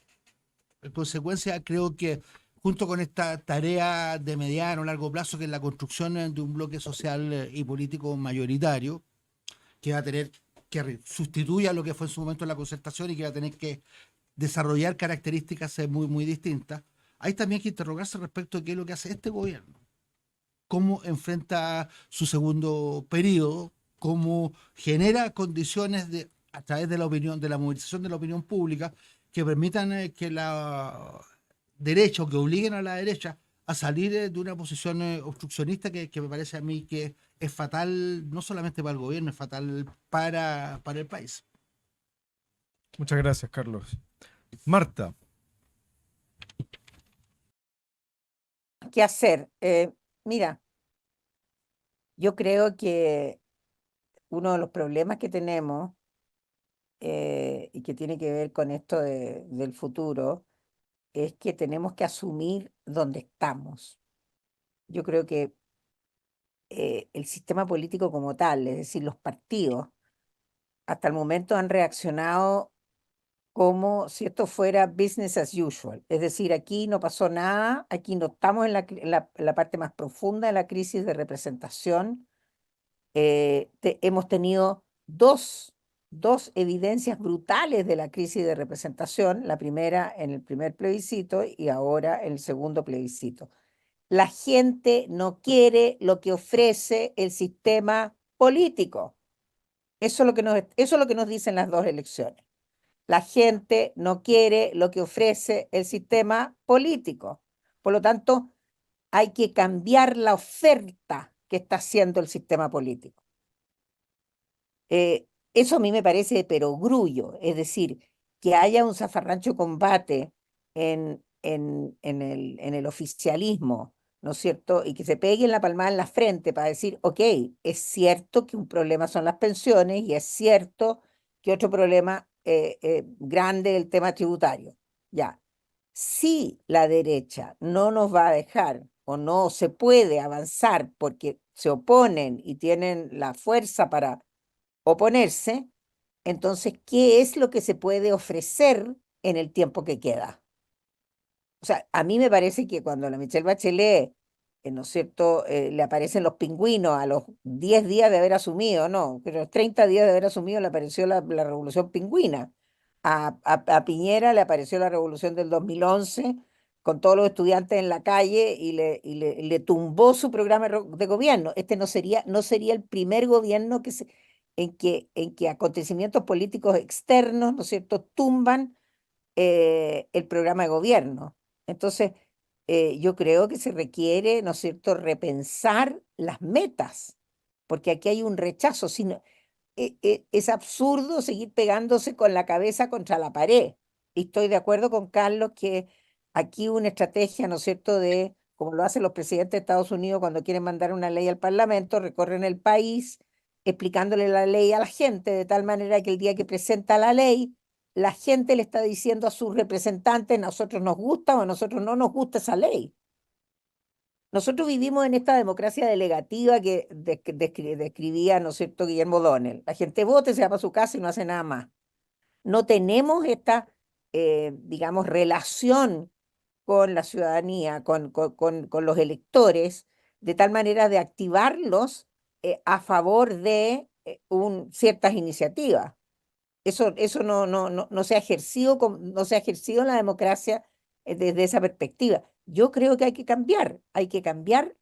en consecuencia, creo que junto con esta tarea de mediano o largo plazo, que es la construcción de un bloque social y político mayoritario, que va a tener que sustituya lo que fue en su momento la concertación y que va a tener que desarrollar características muy, muy distintas, hay también que interrogarse respecto de qué es lo que hace este gobierno, cómo enfrenta su segundo periodo, cómo genera condiciones a través de la opinión, de la movilización de la opinión pública, que permitan que la derecha o que obliguen a la derecha a salir de una posición obstruccionista que me parece a mí que es fatal no solamente para el gobierno, es fatal para el país. Muchas gracias, Carlos. Marta, ¿Qué hacer? Mira, yo creo que uno de los problemas que tenemos y que tiene que ver con esto del futuro es que tenemos que asumir dónde estamos. Yo creo que el sistema político como tal, es decir, los partidos, hasta el momento han reaccionado como si esto fuera business as usual. Es decir, aquí no pasó nada, aquí no estamos en la parte más profunda de la crisis de representación. Hemos tenido dos evidencias brutales de la crisis de representación, la primera en el primer plebiscito y ahora en el segundo plebiscito. La gente no quiere lo que ofrece el sistema político. Eso es lo que nos dicen las dos elecciones. La gente no quiere lo que ofrece el sistema político. Por lo tanto, hay que cambiar la oferta que está haciendo el sistema político. Eso a mí me parece de perogrullo, es decir, que haya un zafarrancho combate en el oficialismo, ¿no es cierto? Y que se peguen la palmada en la frente para decir, ok, es cierto que un problema son las pensiones y es cierto que otro problema grande es el tema tributario. Ya, si la derecha no nos va a dejar o no se puede avanzar porque se oponen y tienen la fuerza para oponerse, entonces, ¿qué es lo que se puede ofrecer en el tiempo que queda? O sea, a mí me parece que cuando la Michelle Bachelet, ¿no es cierto?, le aparecen los pingüinos a los 10 días de haber asumido, no, pero a los 30 días de haber asumido le apareció la revolución pingüina. A Piñera le apareció la revolución del 2011 con todos los estudiantes en la calle y le tumbó su programa de gobierno. Este no sería el primer gobierno en que acontecimientos políticos externos, ¿no es cierto?, tumban el programa de gobierno. Entonces, yo creo que se requiere, ¿no es cierto?, repensar las metas, porque aquí hay un rechazo. Es absurdo seguir pegándose con la cabeza contra la pared. Y estoy de acuerdo con Carlos que aquí una estrategia, ¿no es cierto?, de como lo hacen los presidentes de Estados Unidos cuando quieren mandar una ley al Parlamento, recorren el país explicándole la ley a la gente, de tal manera que el día que presenta la ley, la gente le está diciendo a sus representantes, nosotros nos gusta o a nosotros no nos gusta esa ley. Nosotros vivimos en esta democracia delegativa que describía, ¿no es cierto?, Guillermo O'Donnell. La gente vota y se va para su casa y no hace nada más. No tenemos esta, digamos, relación con la ciudadanía, con los electores, de tal manera de activarlos a favor de ciertas iniciativas. Eso no se ha ejercido en la democracia desde esa perspectiva. Yo creo que hay que cambiar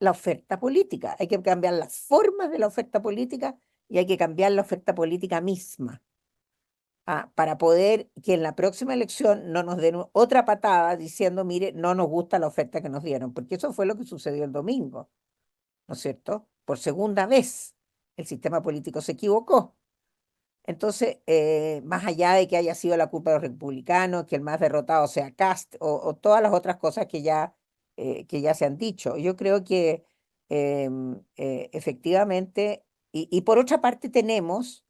la oferta política, hay que cambiar las formas de la oferta política y hay que cambiar la oferta política misma. Para poder que en la próxima elección no nos den otra patada diciendo, mire, no nos gusta la oferta que nos dieron, porque eso fue lo que sucedió el domingo, ¿no es cierto? Por segunda vez el sistema político se equivocó. Entonces, más allá de que haya sido la culpa de los republicanos, que el más derrotado sea Kast o todas las otras cosas que ya se han dicho, yo creo que efectivamente, y por otra parte tenemos,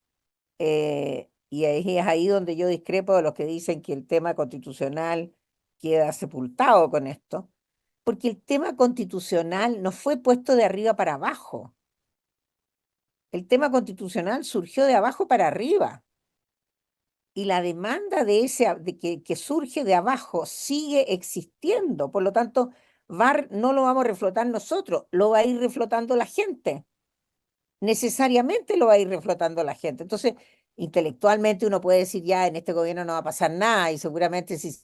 y ahí es ahí donde yo discrepo de los que dicen que el tema constitucional queda sepultado con esto, porque el tema constitucional no fue puesto de arriba para abajo. El tema constitucional surgió de abajo para arriba. Y la demanda que surge de abajo sigue existiendo. Por lo tanto, no lo vamos a reflotar nosotros, lo va a ir reflotando la gente. Necesariamente lo va a ir reflotando la gente. Entonces, intelectualmente uno puede decir, ya, en este gobierno no va a pasar nada, y seguramente si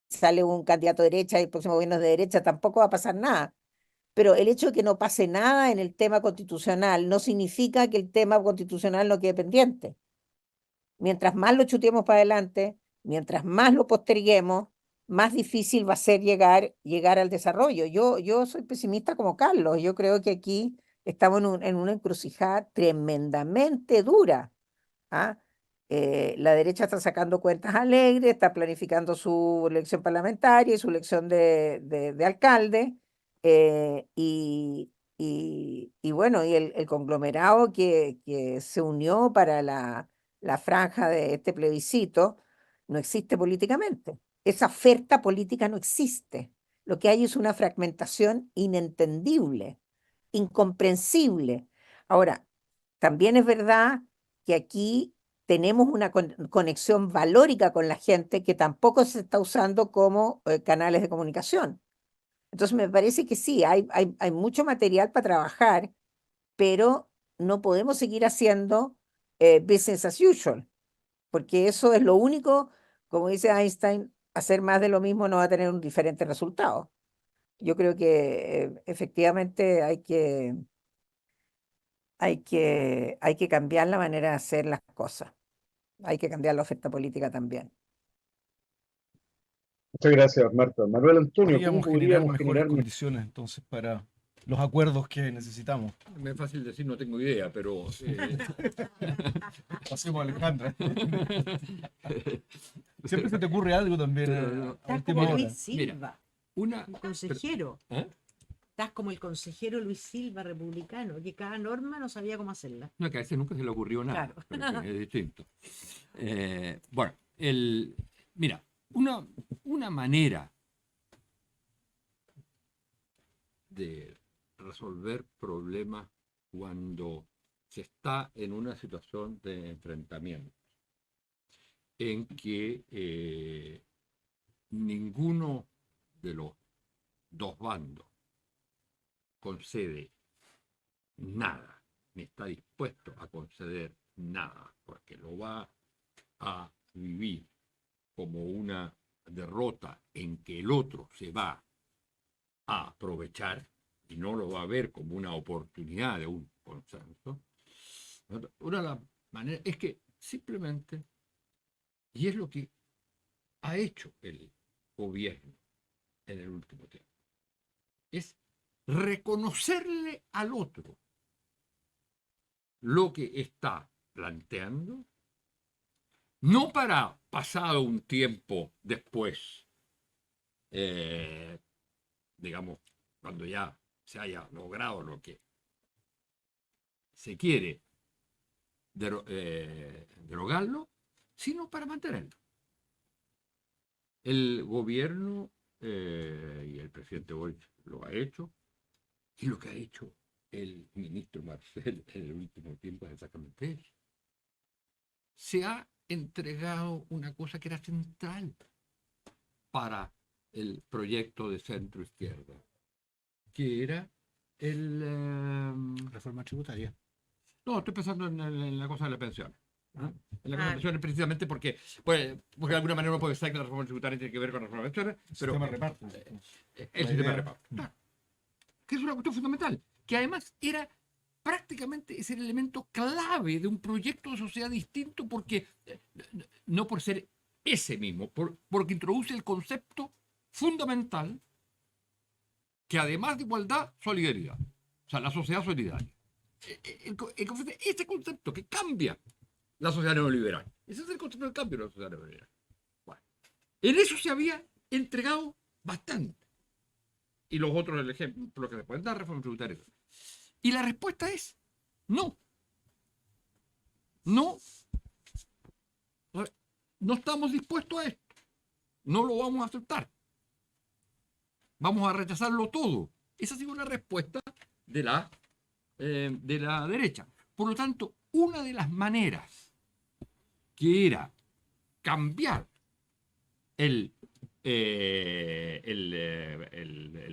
sale un candidato de derecha y el próximo gobierno es de derecha, tampoco va a pasar nada. Pero el hecho de que no pase nada en el tema constitucional no significa que el tema constitucional no quede pendiente. Mientras más lo chuteemos para adelante, mientras más lo posterguemos, más difícil va a ser llegar al desarrollo. Yo soy pesimista como Carlos. Yo creo que aquí estamos en una encrucijada tremendamente dura. ¿Ah? La derecha está sacando cuentas alegres, está planificando su elección parlamentaria y su elección de alcalde. Y bueno, y el conglomerado que se unió para la franja de este plebiscito no existe políticamente. Esa oferta política no existe. Lo que hay es una fragmentación inentendible, incomprensible. Ahora, también es verdad que aquí tenemos una conexión valórica con la gente que tampoco se está usando como canales de comunicación. Entonces me parece que sí, hay mucho material para trabajar, pero no podemos seguir haciendo business as usual, porque eso es lo único, como dice Einstein, hacer más de lo mismo no va a tener un diferente resultado. Yo creo que efectivamente hay que cambiar la manera de hacer las cosas. Hay que cambiar la oferta política también. Muchas gracias, Marta. Manuel Antonio, ¿cómo Podríamos generar podríamos mejores generar condiciones entonces para los acuerdos que necesitamos. Me es fácil decir, no tengo idea, pero Pasemos a Alejandra. Siempre se te ocurre algo también Pero no. a Estás última como hora. Luis Silva, una... el consejero. ¿Eh? Estás como el consejero Luis Silva, republicano, que cada norma no sabía cómo hacerla. No, que a ese nunca se le ocurrió nada, Claro. pero que es distinto. Bueno, mira, una manera de resolver problemas cuando se está en una situación de enfrentamiento en que ninguno de los dos bandos concede nada, ni está dispuesto a conceder nada, porque lo va a vivir como una derrota en que el otro se va a aprovechar y no lo va a ver como una oportunidad de un consenso. Una de las maneras es que simplemente, y es lo que ha hecho el gobierno en el último tiempo, es reconocerle al otro lo que está planteando, no para pasado un tiempo después, digamos, cuando ya se haya logrado lo que se quiere derogarlo, sino para mantenerlo. El gobierno y el presidente Boric lo ha hecho, y lo que ha hecho el ministro Marcel en el último tiempo es exactamente eso. Se ha entregado una cosa que era central para el proyecto de centro izquierda, que era Reforma tributaria. no, estoy pensando en la cosa de la pensión. ¿Ah? En la Constitución de Pensiones precisamente porque de alguna manera uno puede pensar que la reforma tributaria tiene que ver con la reforma de pensiones, pero Sistema de reparto. el sistema de reparto. Claro. Que es una cuestión fundamental, que además era prácticamente es el elemento clave de un proyecto de sociedad distinto porque, no por ser ese mismo, porque introduce el concepto fundamental que además de igualdad, solidaridad. O sea, la sociedad solidaria. Este concepto que cambia la sociedad neoliberal. Ese es el concepto del cambio de la sociedad neoliberal. Bueno, en eso se había entregado bastante. Y los otros, el ejemplo que se pueden dar, reforma tributaria. Y la respuesta es no. No. No estamos dispuestos a esto. No lo vamos a aceptar. Vamos a rechazarlo todo. Esa ha sido la respuesta de la derecha. Por lo tanto, una de las maneras que era cambiar el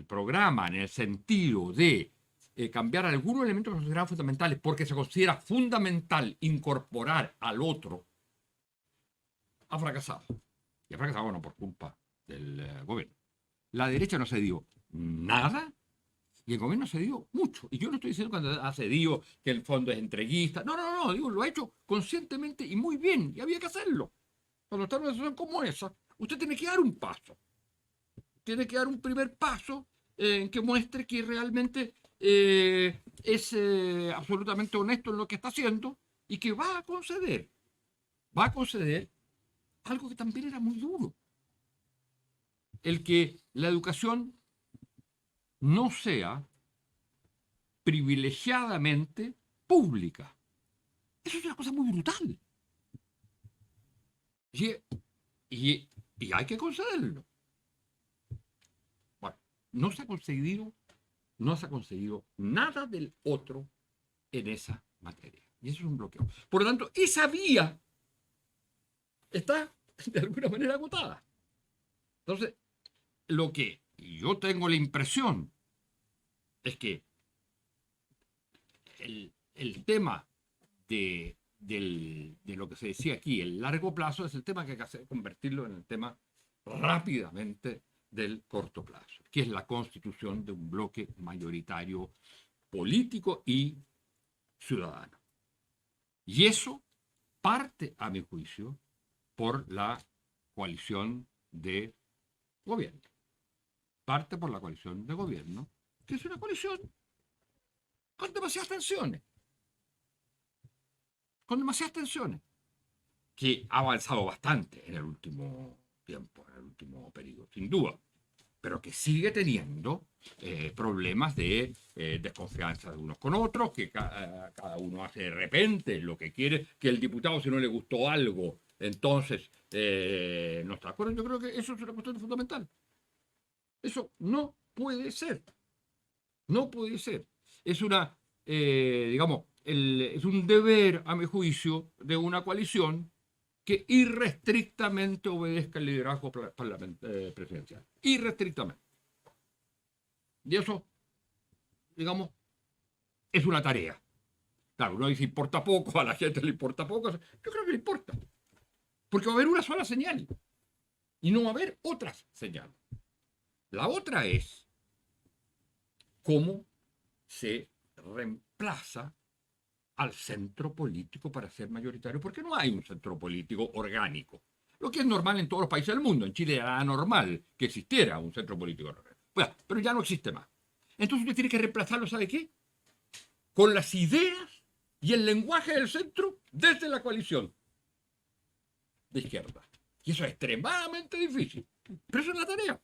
programa en el sentido de cambiar algunos elementos que consideraban fundamentales porque se considera fundamental incorporar al otro, ha fracasado. Y ha fracasado, bueno, por culpa del gobierno. La derecha no cedió nada y el gobierno cedió mucho. Y yo no estoy diciendo cuando ha cedido que el fondo es entreguista. No, digo, lo ha hecho conscientemente y muy bien. Y había que hacerlo. Cuando está en una situación como esa, usted tiene que dar un paso. Tiene que dar un primer paso en que muestre que realmente es absolutamente honesto en lo que está haciendo y que va a conceder. Va a conceder algo que también era muy duro. El que la educación no sea privilegiadamente pública. Eso es una cosa muy brutal. Y hay que concederlo. Bueno, no se ha conseguido nada del otro en esa materia. Y eso es un bloqueo. Por lo tanto, esa vía está de alguna manera agotada. Entonces, lo que yo tengo la impresión es que el tema de lo que se decía aquí, el largo plazo, es el tema que hay que hacer, convertirlo en el tema rápidamente del corto plazo, que es la constitución de un bloque mayoritario político y ciudadano. Y eso parte, a mi juicio, por la coalición de gobierno. Parte por la coalición de gobierno, que es una coalición con demasiadas tensiones. Con demasiadas tensiones. Que ha avanzado bastante en el último tiempo, en el último periodo, sin duda. Pero que sigue teniendo problemas de desconfianza de unos con otros, que cada uno hace de repente lo que quiere, que el diputado, si no le gustó algo, entonces no está de acuerdo. Yo creo que eso es una cuestión fundamental. Eso no puede ser. No puede ser. Es una, es un deber, a mi juicio, de una coalición que irrestrictamente obedezca el liderazgo presidencial. Irrestrictamente. Y eso, digamos, es una tarea. Claro, uno dice, importa poco, a la gente le importa poco. Yo creo que le importa. Porque va a haber una sola señal. Y no va a haber otras señales. La otra es cómo se reemplaza al centro político para ser mayoritario, porque no hay un centro político orgánico. Lo que es normal en todos los países del mundo. En Chile era normal que existiera un centro político orgánico. Bueno, pero ya no existe más. Entonces usted tiene que reemplazarlo, ¿sabe qué? Con las ideas y el lenguaje del centro desde la coalición de izquierda. Y eso es extremadamente difícil. Pero eso es la tarea.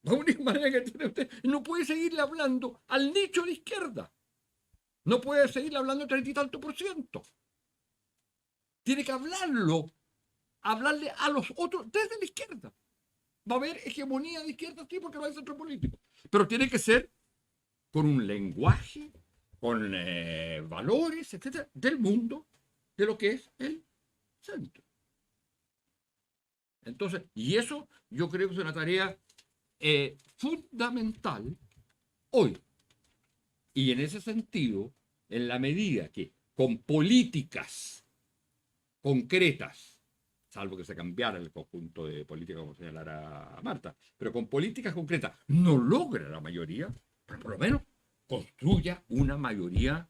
La única manera que tiene usted, no puede seguirle hablando al nicho de izquierda. No puede seguirle hablando 30 y tanto %. Tiene que hablarle a los otros desde la izquierda. Va a haber hegemonía de izquierda, sí, porque no hay centro político. Pero tiene que ser con un lenguaje, con valores, etcétera, del mundo, de lo que es el centro. Entonces, y eso yo creo que es una tarea fundamental hoy. Y en ese sentido, en la medida que con políticas concretas, salvo que se cambiara el conjunto de políticas, como señalara Marta, pero con políticas concretas no logra la mayoría, pero por lo menos construya una mayoría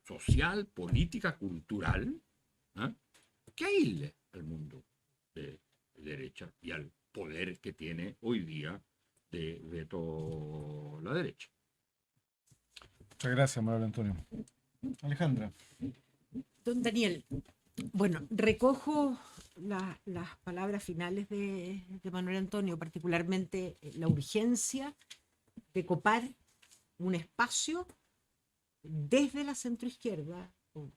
social, política, cultural, ¿ah?, que aísle al mundo de derecha y al poder que tiene hoy día de veto la derecha. Muchas gracias, Manuel Antonio. Alejandra. Don Daniel, bueno, recojo las palabras finales de Manuel Antonio, particularmente la urgencia de copar un espacio desde la centroizquierda, o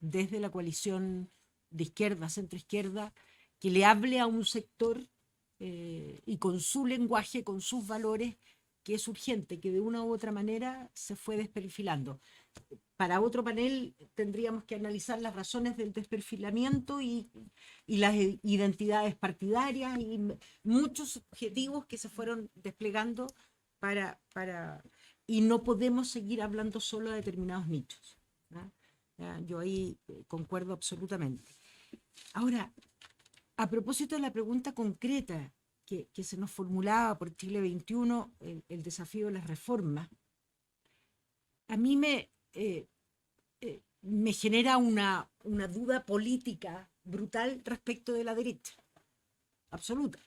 desde la coalición de izquierda, centroizquierda, que le hable a un sector y con su lenguaje, con sus valores, que es urgente, que de una u otra manera se fue desperfilando. Para otro panel tendríamos que analizar las razones del desperfilamiento y las identidades partidarias y muchos objetivos que se fueron desplegando y no podemos seguir hablando solo de determinados nichos, ¿no? Yo ahí concuerdo absolutamente. Ahora, a propósito de la pregunta concreta que se nos formulaba por Chile 21, el desafío de las reformas, a mí me genera una duda política brutal respecto de la derecha, absoluta.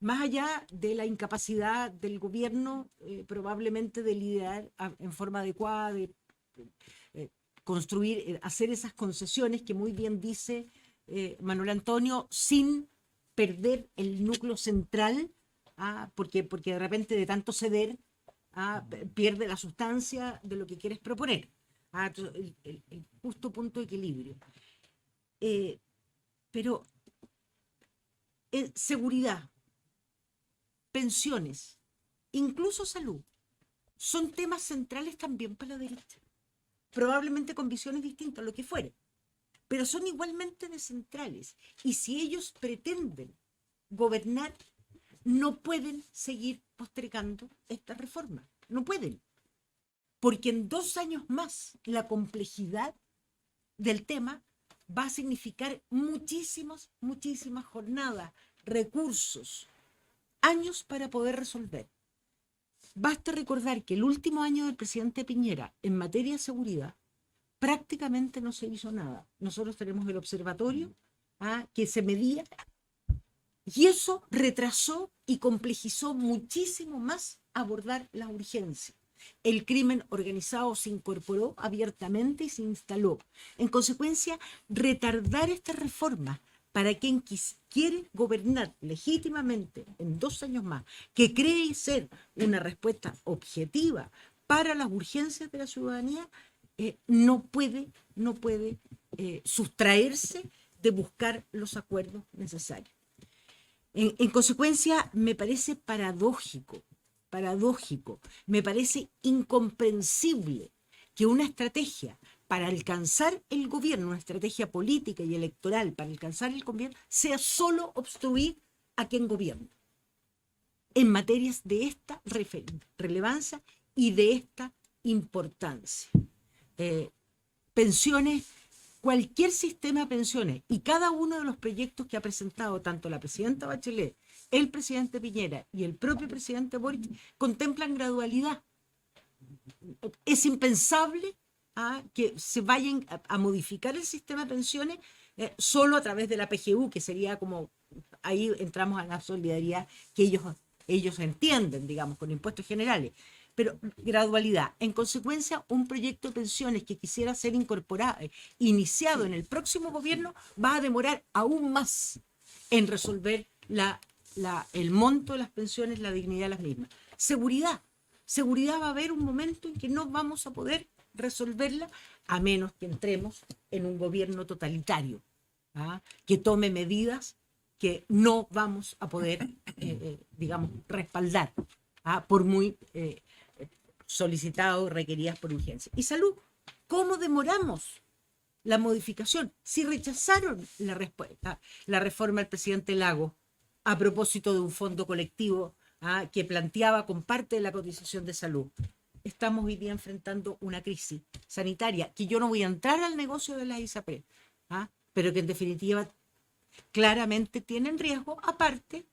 Más allá de la incapacidad del gobierno probablemente de liderar en forma adecuada, de construir, hacer esas concesiones que muy bien dice Manuel Antonio, sin perder el núcleo central, porque de repente de tanto ceder pierde la sustancia de lo que quieres proponer. El justo punto de equilibrio. Pero seguridad, pensiones, incluso salud, son temas centrales también para la derecha. Probablemente con visiones distintas, lo que fuere, pero son igualmente de centrales. Y si ellos pretenden gobernar, no pueden seguir postergando esta reforma. No pueden. Porque en 2 años más la complejidad del tema va a significar muchísimas jornadas, recursos, años para poder resolver. Basta recordar que el último año del presidente Piñera en materia de seguridad prácticamente no se hizo nada. Nosotros tenemos el observatorio que se medía y eso retrasó y complejizó muchísimo más abordar la urgencia. El crimen organizado se incorporó abiertamente y se instaló. En consecuencia, retardar esta reforma para quien quiere gobernar legítimamente en 2 años más, que cree ser una respuesta objetiva para las urgencias de la ciudadanía, no puede sustraerse de buscar los acuerdos necesarios. En consecuencia, me parece paradójico, me parece incomprensible que una estrategia para alcanzar el gobierno, una estrategia política y electoral para alcanzar el gobierno, sea solo obstruir a quien gobierna en materias de esta relevancia y de esta importancia. Pensiones, cualquier sistema de pensiones y cada uno de los proyectos que ha presentado tanto la presidenta Bachelet, el presidente Piñera y el propio presidente Boric contemplan gradualidad. Es impensable que se vayan a modificar el sistema de pensiones solo a través de la PGU, que sería como, ahí entramos a la solidaridad que ellos entienden, digamos, con impuestos generales. Pero gradualidad. En consecuencia, un proyecto de pensiones que quisiera ser iniciado en el próximo gobierno, va a demorar aún más en resolver el monto de las pensiones, la dignidad de las mismas. Seguridad va a haber un momento en que no vamos a poder resolverla a menos que entremos en un gobierno totalitario, que tome medidas que no vamos a poder, digamos, respaldar, por muy solicitado, requeridas por urgencia. Y salud, ¿cómo demoramos la modificación? Si rechazaron la reforma del presidente Lagos a propósito de un fondo colectivo que planteaba con parte de la cotización de salud, estamos hoy día enfrentando una crisis sanitaria, que yo no voy a entrar al negocio de la ISAPRE, pero que en definitiva claramente tienen riesgo, aparte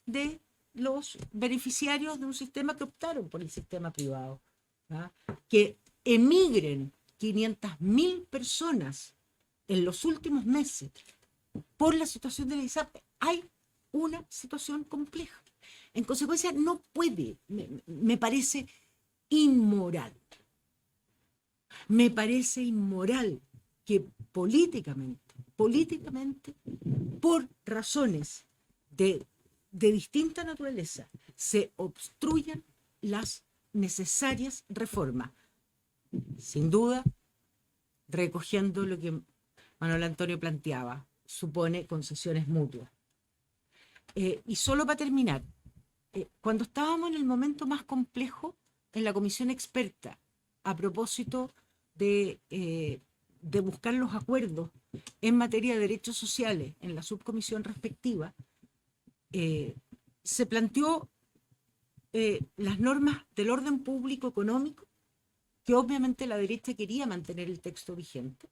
de los beneficiarios de un sistema que optaron por el sistema privado. ¿Ah? Que emigren 500.000 personas en los últimos meses por la situación de la ISAPRE. Hay una situación compleja. En consecuencia, no puede, me parece inmoral. Me parece inmoral que políticamente, por razones de distinta naturaleza, se obstruyan las necesarias reformas. Sin duda, recogiendo lo que Manuel Antonio planteaba, supone concesiones mutuas. Y solo para terminar, cuando estábamos en el momento más complejo en la comisión experta, a propósito de buscar los acuerdos en materia de derechos sociales en la subcomisión respectiva, se planteó las normas del orden público económico, que obviamente la derecha quería mantener el texto vigente,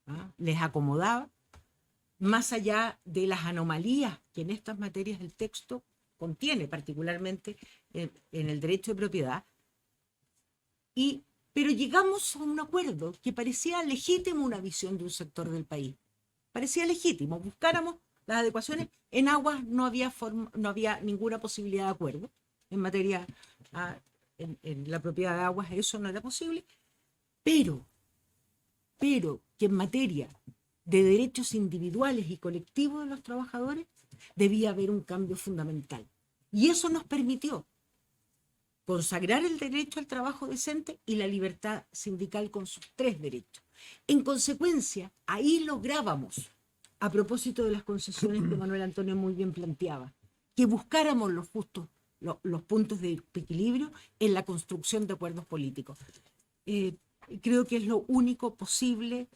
¿ah? Les acomodaba, más allá de las anomalías que en estas materias el texto contiene, particularmente en el derecho de propiedad, pero llegamos a un acuerdo que parecía legítimo una visión de un sector del país. Parecía legítimo. Buscáramos las adecuaciones. En aguas no había ninguna posibilidad de acuerdo. En materia, en la propiedad de aguas, eso no era posible. Pero que en materia de derechos individuales y colectivos de los trabajadores debía haber un cambio fundamental. Y eso nos permitió consagrar el derecho al trabajo decente y la libertad sindical con sus 3 derechos. En consecuencia, ahí lográbamos, a propósito de las concesiones que Manuel Antonio muy bien planteaba, que buscáramos los puntos de equilibrio en la construcción de acuerdos políticos. Creo que es lo único posible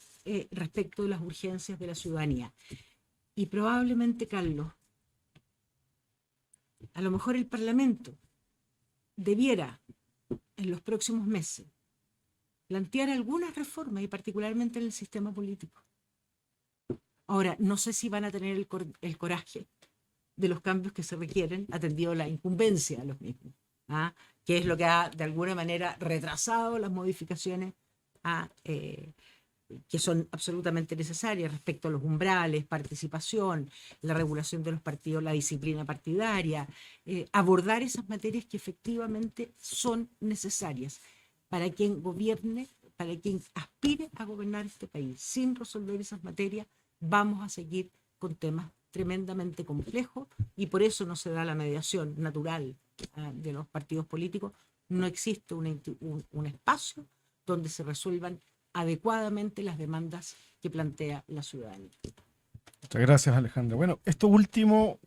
respecto de las urgencias de la ciudadanía. Y probablemente, Carlos, a lo mejor el Parlamento debiera, en los próximos meses, plantear algunas reformas, y particularmente en el sistema político. Ahora, no sé si van a tener el coraje de los cambios que se requieren, atendido la incumbencia de los mismos, ¿ah? Que es lo que ha, de alguna manera, retrasado las modificaciones que son absolutamente necesarias respecto a los umbrales, participación, la regulación de los partidos, la disciplina partidaria, abordar esas materias que efectivamente son necesarias para quien gobierne, para quien aspire a gobernar este país. Sin resolver esas materias vamos a seguir con temas tremendamente complejos, y por eso no se da la mediación natural de los partidos políticos. No existe un espacio donde se resuelvan adecuadamente las demandas que plantea la ciudadanía. Muchas gracias, Alejandra. Bueno, esto último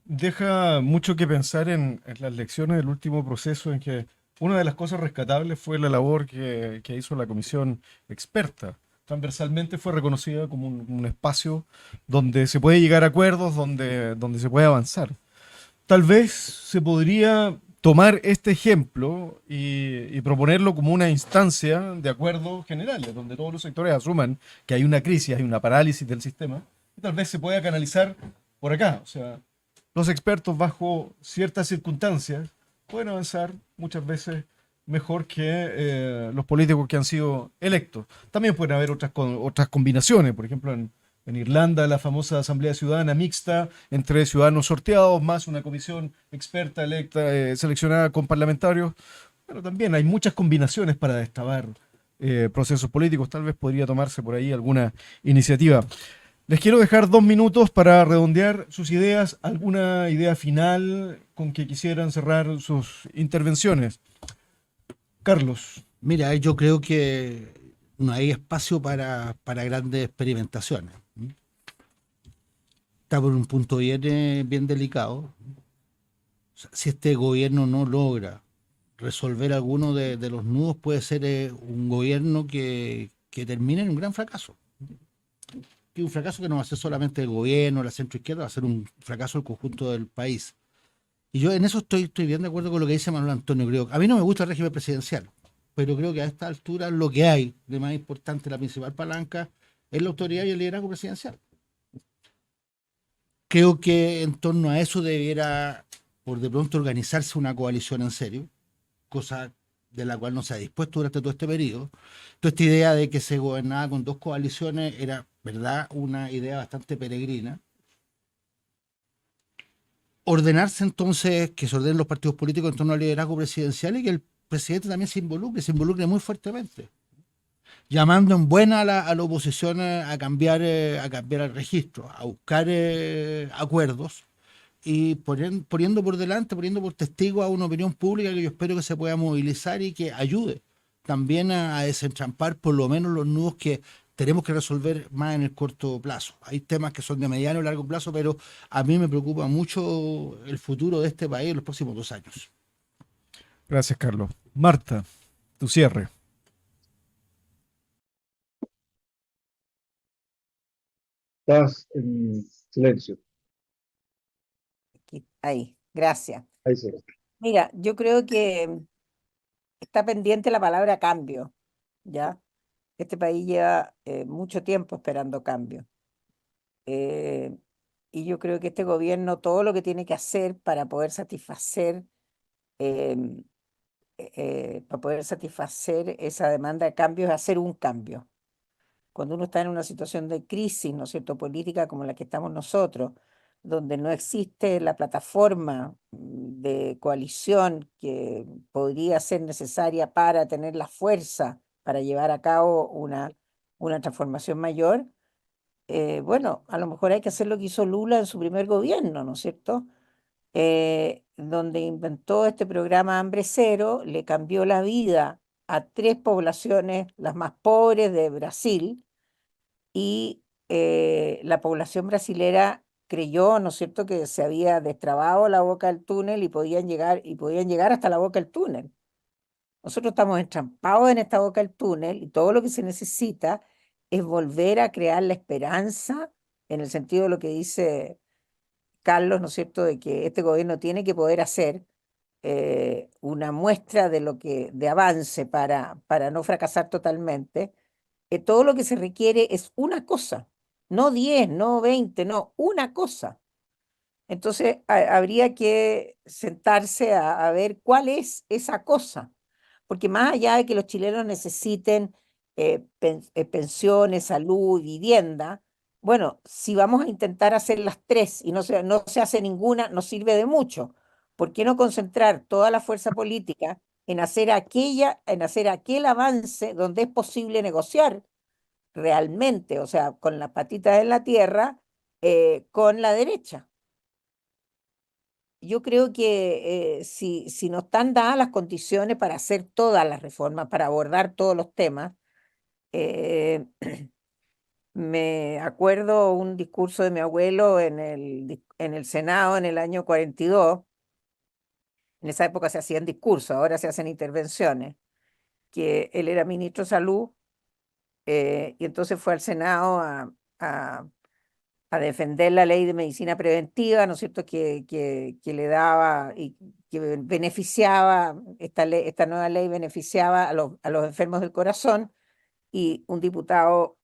deja mucho que pensar en las lecciones del último proceso, en que una de las cosas rescatables fue la labor que hizo la comisión experta. Transversalmente fue reconocida como un espacio donde se puede llegar a acuerdos, donde se puede avanzar. Tal vez se podría tomar este ejemplo y proponerlo como una instancia de acuerdos generales, donde todos los sectores asuman que hay una crisis, hay una parálisis del sistema, y tal vez se pueda canalizar por acá. O sea, los expertos bajo ciertas circunstancias pueden avanzar muchas veces mejor que los políticos que han sido electos. También pueden haber otras combinaciones, por ejemplo, en Irlanda, la famosa Asamblea Ciudadana Mixta entre ciudadanos sorteados, más una comisión experta electa, seleccionada con parlamentarios. Bueno, también hay muchas combinaciones para destabar procesos políticos. Tal vez podría tomarse por ahí alguna iniciativa. Les quiero dejar 2 minutos para redondear sus ideas, alguna idea final con que quisieran cerrar sus intervenciones. Carlos. Mira, yo creo que no hay espacio para grandes experimentaciones. Está por un punto bien delicado. O sea, si este gobierno no logra resolver alguno de los nudos, puede ser un gobierno que termine en un gran fracaso. Que un fracaso que no va a ser solamente el gobierno, la centroizquierda, va a ser un fracaso del conjunto del país. Y yo en eso estoy bien de acuerdo con lo que dice Manuel Antonio. Creo, a mí no me gusta el régimen presidencial, pero creo que a esta altura lo que hay de más importante, la principal palanca, es la autoridad y el liderazgo presidencial. Creo que en torno a eso debiera, por de pronto, organizarse una coalición en serio, cosa de la cual no se ha dispuesto durante todo este periodo. Toda esta idea de que se gobernaba con dos coaliciones era, ¿verdad?, una idea bastante peregrina. Ordenarse entonces, que se ordenen los partidos políticos en torno al liderazgo presidencial y que el presidente también se involucre muy fuertemente, llamando en buena a la oposición a cambiar el registro, a buscar acuerdos y poniendo por delante, poniendo por testigo a una opinión pública que yo espero que se pueda movilizar y que ayude también a desentrampar por lo menos los nudos que tenemos que resolver más en el corto plazo. Hay temas que son de mediano y largo plazo, pero a mí me preocupa mucho el futuro de este país en los próximos 2 años. Gracias, Carlos. Marta, tu cierre. Estás en silencio. Ahí, gracias. Ahí sí. Mira, yo creo que está pendiente la palabra cambio, ¿ya? Este país lleva mucho tiempo esperando cambio. Y yo creo que este gobierno todo lo que tiene que hacer para poder satisfacer esa demanda de cambio es hacer un cambio. Cuando uno está en una situación de crisis, ¿no es cierto?, política como la que estamos nosotros, donde no existe la plataforma de coalición que podría ser necesaria para tener la fuerza para llevar a cabo una transformación mayor, bueno, a lo mejor hay que hacer lo que hizo Lula en su primer gobierno, ¿no es cierto?, donde inventó este programa Hambre Cero, le cambió la vida a 3 poblaciones, las más pobres de Brasil, y la población brasilera creyó, ¿no es cierto?, que se había destrabado la boca del túnel y podían llegar hasta la boca del túnel. Nosotros estamos entrampados en esta boca del túnel y todo lo que se necesita es volver a crear la esperanza, en el sentido de lo que dice Carlos, ¿no es cierto?, de que este gobierno tiene que poder hacer una muestra de avance para no fracasar totalmente. Todo lo que se requiere es una cosa, no 10, no 20, no, una cosa. Entonces habría que sentarse a ver cuál es esa cosa, porque más allá de que los chilenos necesiten pensiones, salud, vivienda, bueno, si vamos a intentar hacer las 3 y no se hace ninguna, no sirve de mucho. ¿Por qué no concentrar toda la fuerza política en hacer aquel avance donde es posible negociar realmente, o sea, con las patitas en la tierra, con la derecha? Yo creo que si no están dadas las condiciones para hacer todas las reformas, para abordar todos los temas, eh, me acuerdo un discurso de mi abuelo en el Senado en el año 42. En esa época se hacían discursos, ahora se hacen intervenciones, que él era ministro de Salud, y entonces fue al Senado a defender la ley de medicina preventiva, ¿no es cierto?, que le daba y que beneficiaba, esta nueva ley beneficiaba a los enfermos del corazón, y un diputado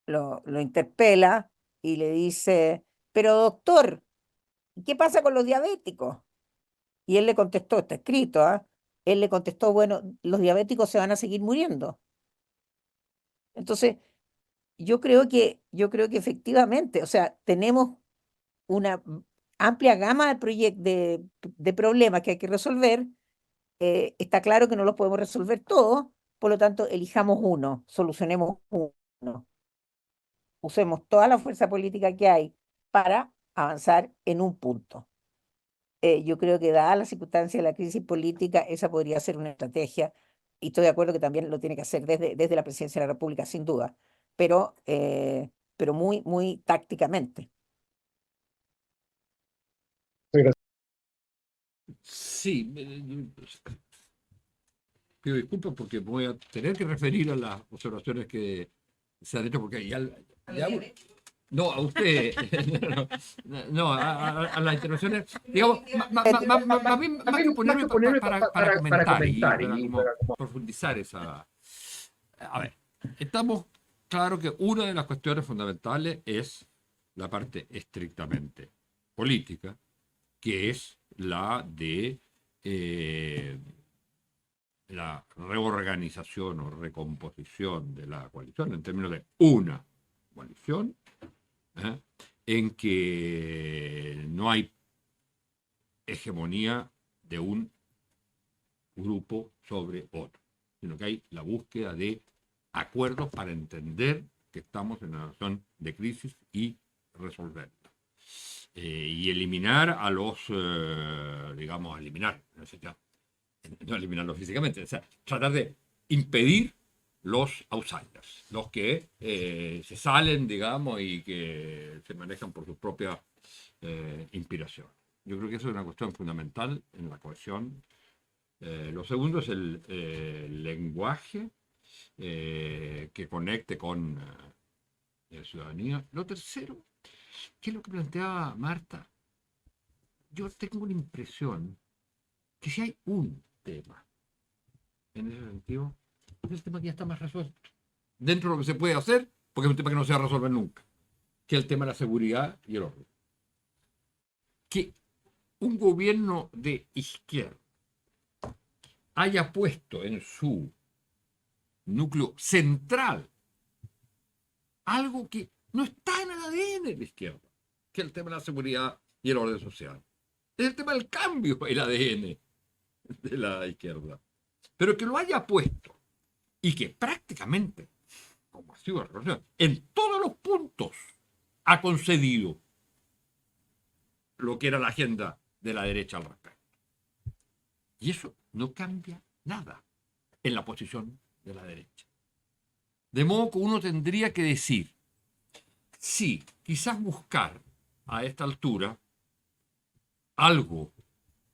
lo interpela y le dice, pero doctor, ¿qué pasa con los diabéticos? Y él le contestó, está escrito, ¿ah? Él le contestó, bueno, los diabéticos se van a seguir muriendo. Entonces, yo creo que efectivamente, o sea, tenemos una amplia gama de problemas que hay que resolver. Está claro que no los podemos resolver todos, por lo tanto, elijamos uno, solucionemos uno. Usemos toda la fuerza política que hay para avanzar en un punto. Yo creo que dada la circunstancia de la crisis política, esa podría ser una estrategia, y estoy de acuerdo que también lo tiene que hacer desde la presidencia de la República, sin duda, pero muy, muy tácticamente. Sí, pido disculpas porque voy a tener que referir a las observaciones que se han hecho, porque no, a usted, no, a las intervenciones, digamos, más que ponerme para comentar y para como profundizar esa. A ver, estamos claro que una de las cuestiones fundamentales es la parte estrictamente política, que es la de la reorganización o recomposición de la coalición en términos de una coalición, ¿eh? En que no hay hegemonía de un grupo sobre otro, sino que hay la búsqueda de acuerdos para entender que estamos en una situación de crisis y resolverla. Y eliminar a los, digamos, eliminar, no eliminarlos físicamente, o sea, tratar de impedir los outsiders, los que se salen, digamos, y que se manejan por sus propias inspiraciones. Yo creo que eso es una cuestión fundamental en la cohesión. Lo segundo es el lenguaje que conecte con la ciudadanía. Lo tercero, que es lo que planteaba Marta, yo tengo la impresión que si hay un tema en ese sentido, es el tema que ya está más resuelto. Dentro de lo que se puede hacer, porque es un tema que no se va a resolver nunca, que es el tema de la seguridad y el orden. Que un gobierno de izquierda haya puesto en su núcleo central algo que no está en el ADN de la izquierda, que es el tema de la seguridad y el orden social. Es el tema del cambio, el ADN de la izquierda. Pero que lo haya puesto y que prácticamente, como ha sido la relación, en todos los puntos ha concedido lo que era la agenda de la derecha al respecto. Y eso no cambia nada en la posición de la derecha. De modo que uno tendría que decir, sí, quizás buscar a esta altura algo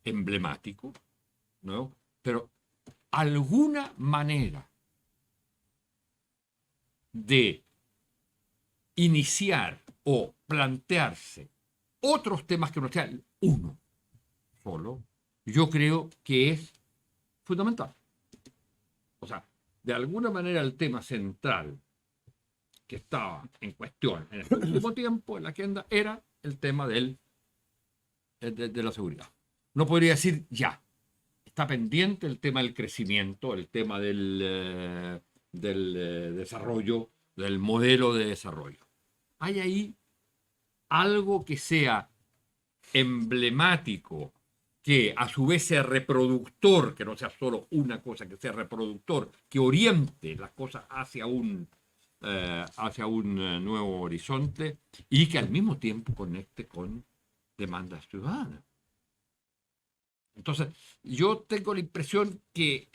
emblemático, ¿no? Pero alguna manera de iniciar o plantearse otros temas que no sean uno solo, yo creo que es fundamental. O sea, de alguna manera el tema central que estaba en cuestión en el último tiempo en la agenda era el tema de la seguridad. No podría decir ya, está pendiente el tema del crecimiento, el tema del desarrollo, del modelo de desarrollo. Hay ahí algo que sea emblemático, que a su vez sea reproductor, que no sea solo una cosa, que sea reproductor, que oriente las cosas hacia un nuevo horizonte y que al mismo tiempo conecte con demandas ciudadanas. Entonces, yo tengo la impresión que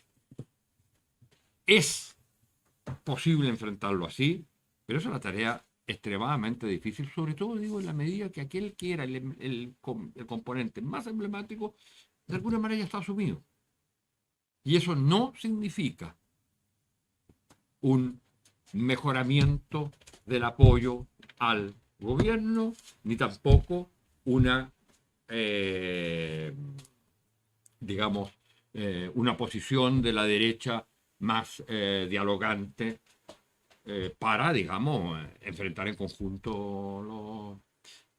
es posible enfrentarlo así, pero es una tarea extremadamente difícil, sobre todo, digo, en la medida que aquel que era el componente más emblemático, de alguna manera ya está asumido. Y eso no significa un mejoramiento del apoyo al gobierno, ni tampoco una, una posición de la derecha más dialogante para, digamos, enfrentar en conjunto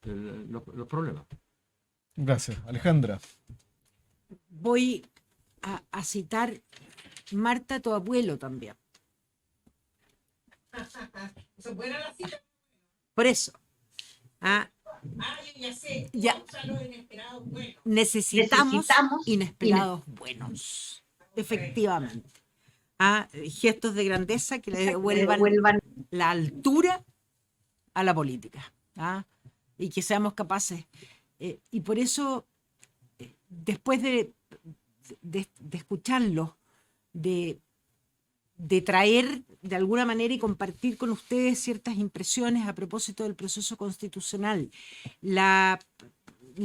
los problemas. Gracias. Alejandra. Voy a citar Marta, tu abuelo también. ¿Se buena la cita? Por eso. Yo ya sé. Ya. Vamos a los inesperados buenos. Necesitamos inesperados buenos. Efectivamente. Gestos de grandeza que le devuelvan la altura a la política. Y que seamos capaces. Y por eso, después de escucharlo, de traer de alguna manera y compartir con ustedes ciertas impresiones a propósito del proceso constitucional, la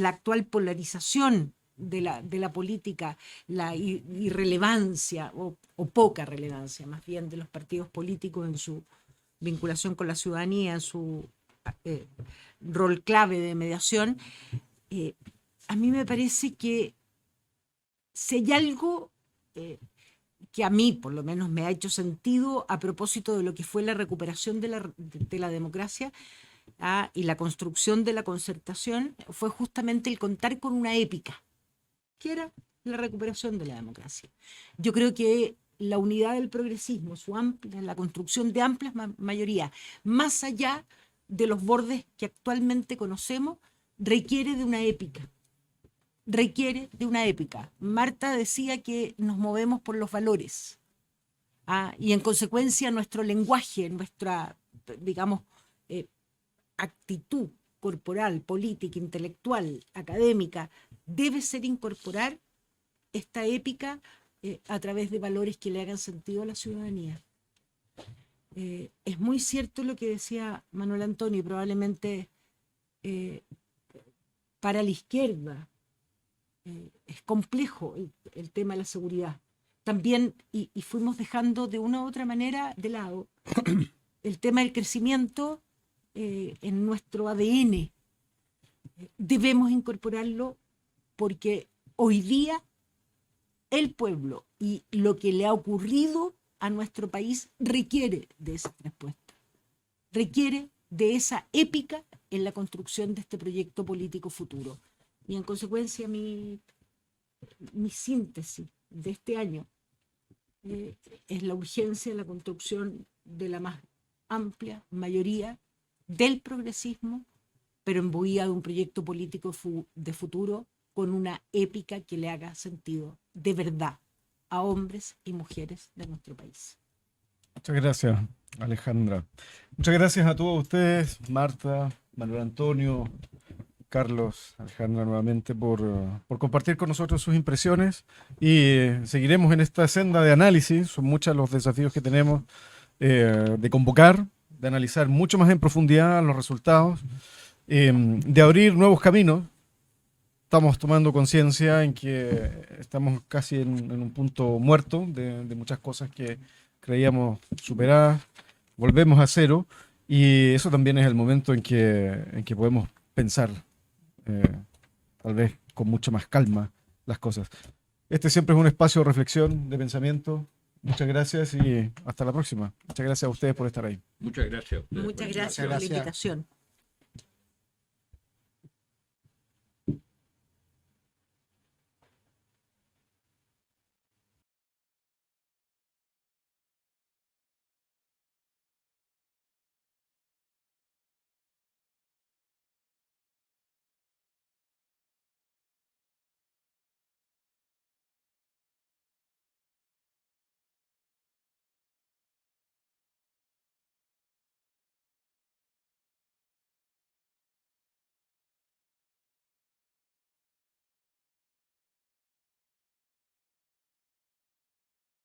actual polarización de la política, la irrelevancia o poca relevancia más bien de los partidos políticos en su vinculación con la ciudadanía, en su rol clave de mediación, a mí me parece que si hay algo que a mí por lo menos me ha hecho sentido a propósito de lo que fue la recuperación de la democracia y la construcción de la concertación, fue justamente el contar con una épica, que era la recuperación de la democracia. Yo creo que la unidad del progresismo, la construcción de amplias mayorías, más allá de los bordes que actualmente conocemos, requiere de una épica. Requiere de una épica. Marta decía que nos movemos por los valores, y en consecuencia nuestro lenguaje, nuestra, digamos, actitud corporal, política, intelectual, académica, debe ser incorporar esta épica a través de valores que le hagan sentido a la ciudadanía. Es muy cierto lo que decía Manuel Antonio, y probablemente para la izquierda es complejo el tema de la seguridad. También, y fuimos dejando de una u otra manera de lado, el tema del crecimiento en nuestro ADN. Debemos incorporarlo porque hoy día el pueblo y lo que le ha ocurrido a nuestro país requiere de esa respuesta, requiere de esa épica en la construcción de este proyecto político futuro. Y en consecuencia mi síntesis de este año es la urgencia de la construcción de la más amplia mayoría del progresismo, pero imbuida de un proyecto político de futuro con una épica que le haga sentido de verdad a hombres y mujeres de nuestro país. Muchas gracias, Alejandra. Muchas gracias a todos ustedes, Marta, Manuel Antonio, Carlos, Alejandra, nuevamente por compartir con nosotros sus impresiones, y seguiremos en esta senda de análisis. Son muchos los desafíos que tenemos de convocar, de analizar mucho más en profundidad los resultados, de abrir nuevos caminos. Estamos tomando conciencia en que estamos casi en un punto muerto de muchas cosas que creíamos superadas. Volvemos a cero, y eso también es el momento en que podemos pensar tal vez con mucha más calma las cosas. Este siempre es un espacio de reflexión, de pensamiento. Muchas gracias y hasta la próxima. Muchas gracias a ustedes por estar ahí. Muchas gracias a ustedes. Muchas gracias por la invitación.